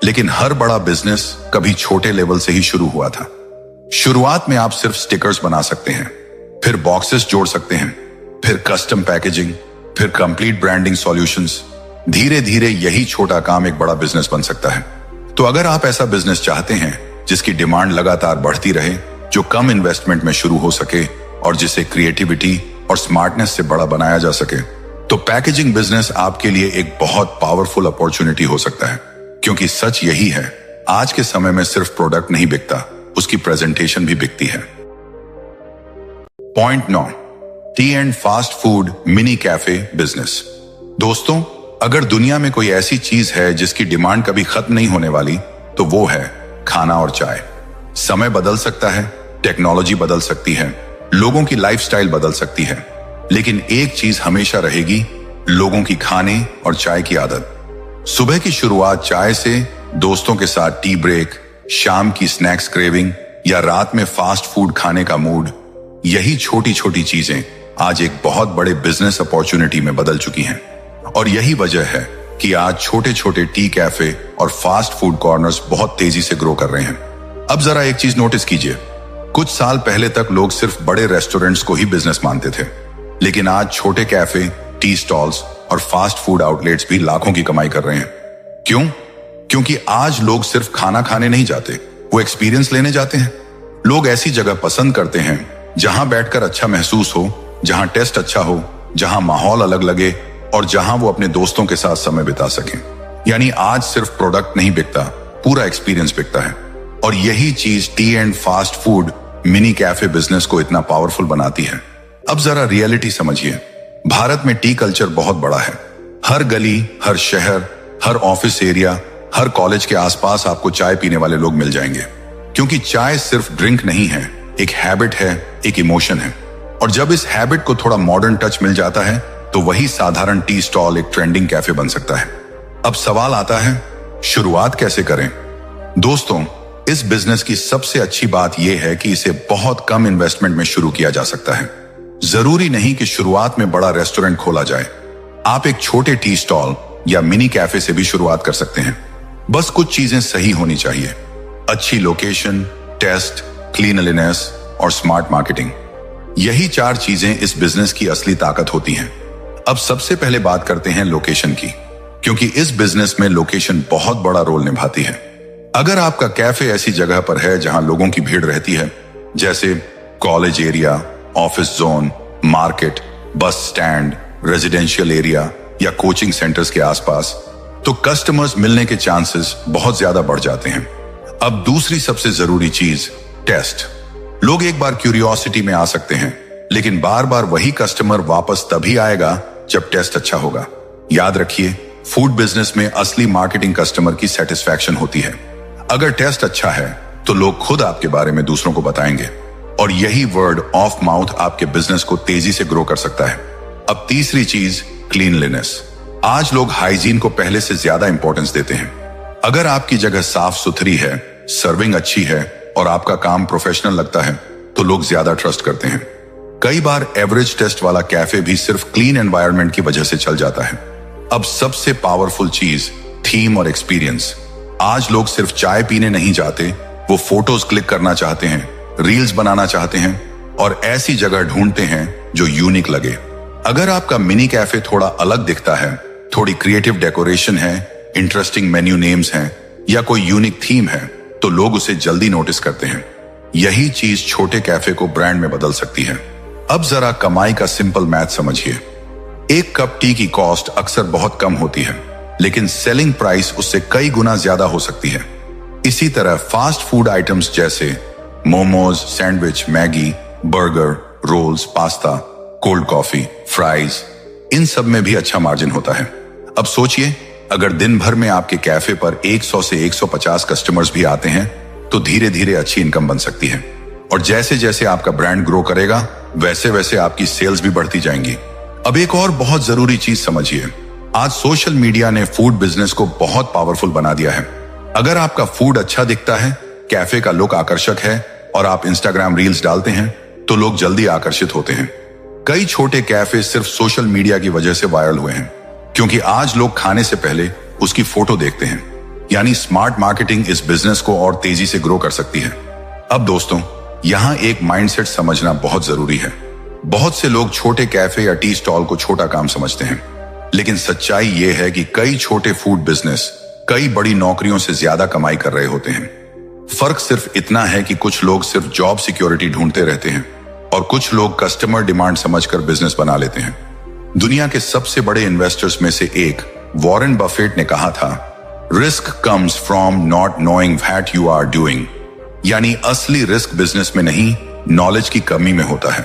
लेकिन हर बड़ा बिजनेस कभी छोटे लेवल से ही शुरू हुआ था। शुरुआत में आप सिर्फ स्टिकर्स बना सकते हैं, फिर बॉक्सेस जोड़ सकते हैं, फिर कस्टम पैकेजिंग, फिर कंप्लीट ब्रांडिंग सॉल्यूशंस। धीरे धीरे यही छोटा काम एक बड़ा बिजनेस बन सकता है। तो अगर आप ऐसा बिजनेस चाहते हैं जिसकी डिमांड लगातार बढ़ती रहे, जो कम इन्वेस्टमेंट में शुरू हो सके और जिसे क्रिएटिविटी और स्मार्टनेस से बड़ा बनाया जा सके, तो पैकेजिंग बिजनेस आपके लिए एक बहुत पावरफुल अपॉर्चुनिटी हो सकता है। क्योंकि सच यही है, आज के समय में सिर्फ प्रोडक्ट नहीं बिकता, उसकी प्रेजेंटेशन भी बिकती है। Point 9, T and fast food mini cafe business. दोस्तों, अगर दुनिया में कोई ऐसी चीज है जिसकी डिमांड कभी खत्म नहीं होने वाली, तो वो है खाना और चाय। समय बदल सकता है, टेक्नोलॉजी बदल सकती है, लोगों की लाइफस्टाइल बदल सकती है, लेकिन एक चीज हमेशा रहेगी, लोगों की खाने और चाय की आदत। सुबह की शुरुआत चाय से, दोस्तों के साथ टी ब्रेक, शाम की स्नैक्स क्रेविंग या रात में फास्ट फूड खाने का मूड, यही छोटी छोटी चीजें आज एक बहुत बड़े बिजनेस अपॉर्चुनिटी में बदल चुकी हैं। और यही वजह है कि आज छोटे छोटे टी कैफे और फास्ट फूड कॉर्नर्स बहुत तेजी से ग्रो कर रहे हैं। अब जरा एक चीज नोटिस कीजिए, कुछ साल पहले तक लोग सिर्फ बड़े रेस्टोरेंट्स को ही बिजनेस मानते थे, लेकिन आज छोटे कैफे, टी स्टॉल्स और फास्ट फूड आउटलेट्स भी लाखों की कमाई कर रहे हैं। क्यों? क्योंकि आज लोग सिर्फ खाना खाने नहीं जाते, वो एक्सपीरियंस लेने जाते हैं। लोग ऐसी जगह पसंद करते हैं जहां बैठकर अच्छा महसूस हो, जहां टेस्ट अच्छा हो, जहां माहौल अलग लगे और जहां वो अपने दोस्तों के साथ समय बिता सकें। यानी आज सिर्फ प्रोडक्ट नहीं बिकता, पूरा एक्सपीरियंस बिकता है। और यही चीज T and fast food mini cafe business को इतना पावरफुल बनाती है। अब जरा रियलिटी समझिए, भारत में टी कल्चर बहुत बड़ा है। हर गली, हर शहर, हर ऑफिस एरिया, हर कॉलेज के आसपास आपको चाय पीने वाले लोग मिल जाएंगे। क्योंकि चाय सिर्फ ड्रिंक नहीं है, एक हैबिट है, एक इमोशन है। और जब इस हैबिट को थोड़ा मॉडर्न टच मिल जाता है, तो वही साधारण टी स्टॉल एक ट्रेंडिंग कैफे बन सकता है। अब सवाल आता है, शुरुआत कैसे करें? दोस्तों, इस बिजनेस की सबसे अच्छी बात यह है कि इसे बहुत कम इन्वेस्टमेंट में शुरू किया जा सकता है। जरूरी नहीं कि शुरुआत में बड़ा रेस्टोरेंट खोला जाए। आप एक छोटे टी स्टॉल या मिनी कैफे से भी शुरुआत कर सकते हैं। बस कुछ चीजें सही होनी चाहिए। अच्छी लोकेशन, टेस्ट, क्लीनलीनेस और स्मार्ट मार्केटिंग। यही 4 चीजें इस बिजनेस की असली ताकत होती हैं। अब सबसे पहले बात करते हैं लोकेशन की, क्योंकि इस बिजनेस में लोकेशन बहुत बड़ा रोल निभाती है। अगर आपका कैफे ऐसी जगह पर है जहां लोगों की भीड़ रहती है, जैसे college area, office zone, market, bus stand, residential area या कोचिंग सेंटर्स के आसपास, तो कस्टमर्स मिलने के चांसेस बहुत ज्यादा बढ़ जाते हैं। अब दूसरी सबसे जरूरी चीज, टेस्ट। लोग एक बार क्यूरियोसिटी में आ सकते हैं, लेकिन बार बार वही कस्टमर वापस तभी आएगा जब टेस्ट अच्छा होगा। याद रखिए, फूड बिजनेस में असली मार्केटिंग कस्टमर की सेटिस्फैक्शन होती है। अगर टेस्ट अच्छा है तो लोग खुद आपके बारे में दूसरों को बताएंगे, और यही वर्ड ऑफ माउथ आपके बिजनेस को तेजी से ग्रो कर सकता है। अब तीसरी चीज, क्लीनलीनेस। आज लोग हाइजीन को पहले से ज्यादा इंपॉर्टेंस देते हैं। अगर आपकी जगह साफ सुथरी है, सर्विंग अच्छी है और आपका काम प्रोफेशनल लगता है, तो लोग ज्यादा ट्रस्ट करते हैं। कई बार एवरेज टेस्ट वाला कैफे भी सिर्फ क्लीन एनवायरनमेंट की वजह से चल जाता है। अब सबसे पावरफुल चीज, थीम और एक्सपीरियंस। आज लोग सिर्फ चाय पीने नहीं जाते, वो फोटोज क्लिक करना चाहते हैं, रील्स बनाना चाहते हैं और ऐसी जगह ढूंढते हैं जो यूनिक लगे। अगर आपका मिनी कैफे थोड़ा अलग दिखता है, थोड़ी क्रिएटिव डेकोरेशन है, इंटरेस्टिंग मेन्यू नेम्स हैं या कोई यूनिक थीम है, तो लोग उसे जल्दी नोटिस करते हैं। यही चीज छोटे कैफे को ब्रांड में बदल सकती है। अब जरा कमाई का सिंपल मैथ समझिए। एक कप टी की कॉस्ट अक्सर बहुत कम होती है, लेकिन सेलिंग प्राइस उससे कई गुना ज्यादा हो सकती है। इसी तरह फास्ट फूड आइटम्स जैसे momos, sandwich, Maggi, burger, rolls, pasta, cold coffee, fries, इन सब में भी अच्छा मार्जिन होता है। अब सोचिए, अगर दिन भर में आपके कैफे पर 100 से 150 कस्टमर्स भी आते हैं, तो धीरे धीरे अच्छी इनकम बन सकती है। और जैसे जैसे आपका ब्रांड ग्रो करेगा, वैसे वैसे आपकी सेल्स भी बढ़ती जाएंगी। अब एक और बहुत जरूरी चीज समझिए। आज सोशल मीडिया ने फूड बिजनेस को बहुत पावरफुल बना दिया है। अगर आपका फूड अच्छा दिखता है, कैफे का लुक आकर्षक है और आप इंस्टाग्राम रील्स डालते हैं, तो लोग जल्दी आकर्षित होते हैं। कई छोटे कैफे सिर्फ सोशल मीडिया की वजह से वायरल हुए हैं, क्योंकि आज लोग खाने से पहले उसकी फोटो देखते हैं। यानी स्मार्ट मार्केटिंग इस बिजनेस को और तेजी से ग्रो कर सकती है। अब दोस्तों, यहाँ एक माइंडसेट समझना बहुत जरूरी है। बहुत से लोग छोटे कैफे या टी स्टॉल को छोटा काम समझते हैं, लेकिन सच्चाई ये है कि कई छोटे फूड बिजनेस कई बड़ी नौकरियों से ज्यादा कमाई कर रहे होते हैं। फर्क सिर्फ इतना है कि कुछ लोग सिर्फ जॉब सिक्योरिटी ढूंढते रहते हैं और कुछ लोग कस्टमर डिमांड समझकर बिजनेस बना लेते हैं। दुनिया के सबसे बड़े इन्वेस्टर्स में से एक वॉरेन बफेट ने कहा था, risk comes from not knowing what you are doing. यानी असली रिस्क बिजनेस में नहीं, नॉलेज की कमी में होता है।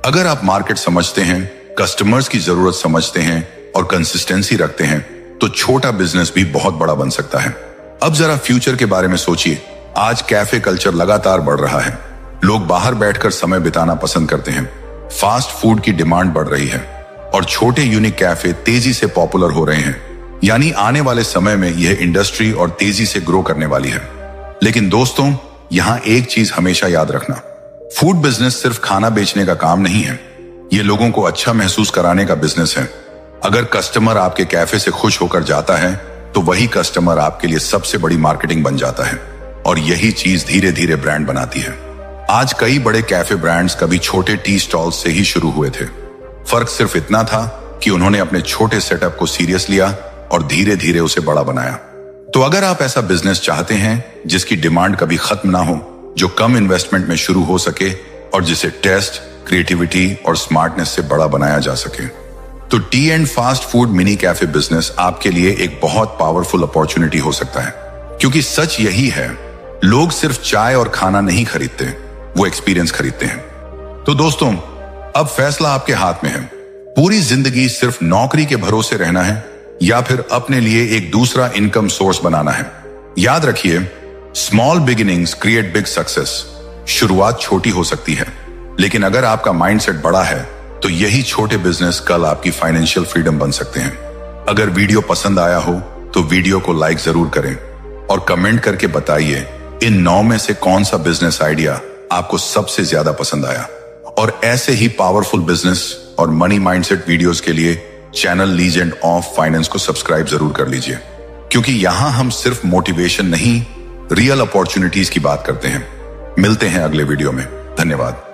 अगर आप मार्केट समझते हैं, कस्टमर्स की जरूरत समझते हैं और कंसिस्टेंसी रखते हैं, तो छोटा बिजनेस भी बहुत बड़ा बन सकता है। अब जरा फ्यूचर के बारे में सोचिए। आज कैफे कल्चर लगातार बढ़ रहा है। लोग बाहर बैठकर समय बिताना पसंद करते हैं। फास्ट फूड की डिमांड बढ़ रही है और छोटे यूनिक कैफे तेजी से पॉपुलर हो रहे हैं। यानी आने वाले समय में यह इंडस्ट्री और तेजी से ग्रो करने वाली है। लेकिन दोस्तों, यहाँ एक चीज हमेशा याद रखना, फूड बिजनेस सिर्फ खाना बेचने का काम नहीं है। ये लोगों को अच्छा महसूस कराने का बिजनेस है। अगर कस्टमर आपके कैफे से खुश होकर जाता है, तो वही कस्टमर आपके लिए सबसे बड़ी मार्केटिंग बन जाता है और यही चीज धीरे धीरे ब्रांड बनाती है। आज कई बड़े कैफे ब्रांड्स कभी छोटे टी स्टॉल से ही शुरू हुए थे। फर्क सिर्फ इतना था कि उन्होंने अपने छोटे सेटअप को सीरियस लिया और धीरे धीरे उसे बड़ा बनाया। तो अगर आप ऐसा बिजनेस चाहते हैं जिसकी डिमांड कभी खत्म ना हो, जो कम इन्वेस्टमेंट में शुरू हो सके और जिसे टेस्ट, क्रिएटिविटी और स्मार्टनेस से बड़ा बनाया जा सके, तो T and fast food mini cafe business आपके लिए एक बहुत पावरफुल अपॉर्चुनिटी हो सकता है। क्योंकि सच यही है, लोग सिर्फ चाय और खाना नहीं खरीदते, वो एक्सपीरियंस खरीदते हैं। तो दोस्तों, अब फैसला आपके हाथ में है। पूरी जिंदगी सिर्फ नौकरी के भरोसे रहना है या फिर अपने लिए एक दूसरा इनकम सोर्स बनाना है। याद रखिए, small beginnings create big success. शुरुआत छोटी हो सकती है, लेकिन अगर आपका माइंडसेट बड़ा है, तो यही छोटे बिजनेस कल आपकी फाइनेंशियल फ्रीडम बन सकते हैं। अगर वीडियो पसंद आया हो तो वीडियो को लाइक जरूर करें और कमेंट करके बताइए इन 9 में से कौन सा बिजनेस आइडिया आपको सबसे ज्यादा पसंद आया। और ऐसे ही पावरफुल बिजनेस और मनी माइंडसेट वीडियोस के लिए चैनल लीजेंड ऑफ फाइनेंस को सब्सक्राइब जरूर कर लीजिए, क्योंकि यहां हम सिर्फ मोटिवेशन नहीं, रियल अपॉर्चुनिटीज की बात करते हैं। मिलते हैं अगले वीडियो में। धन्यवाद।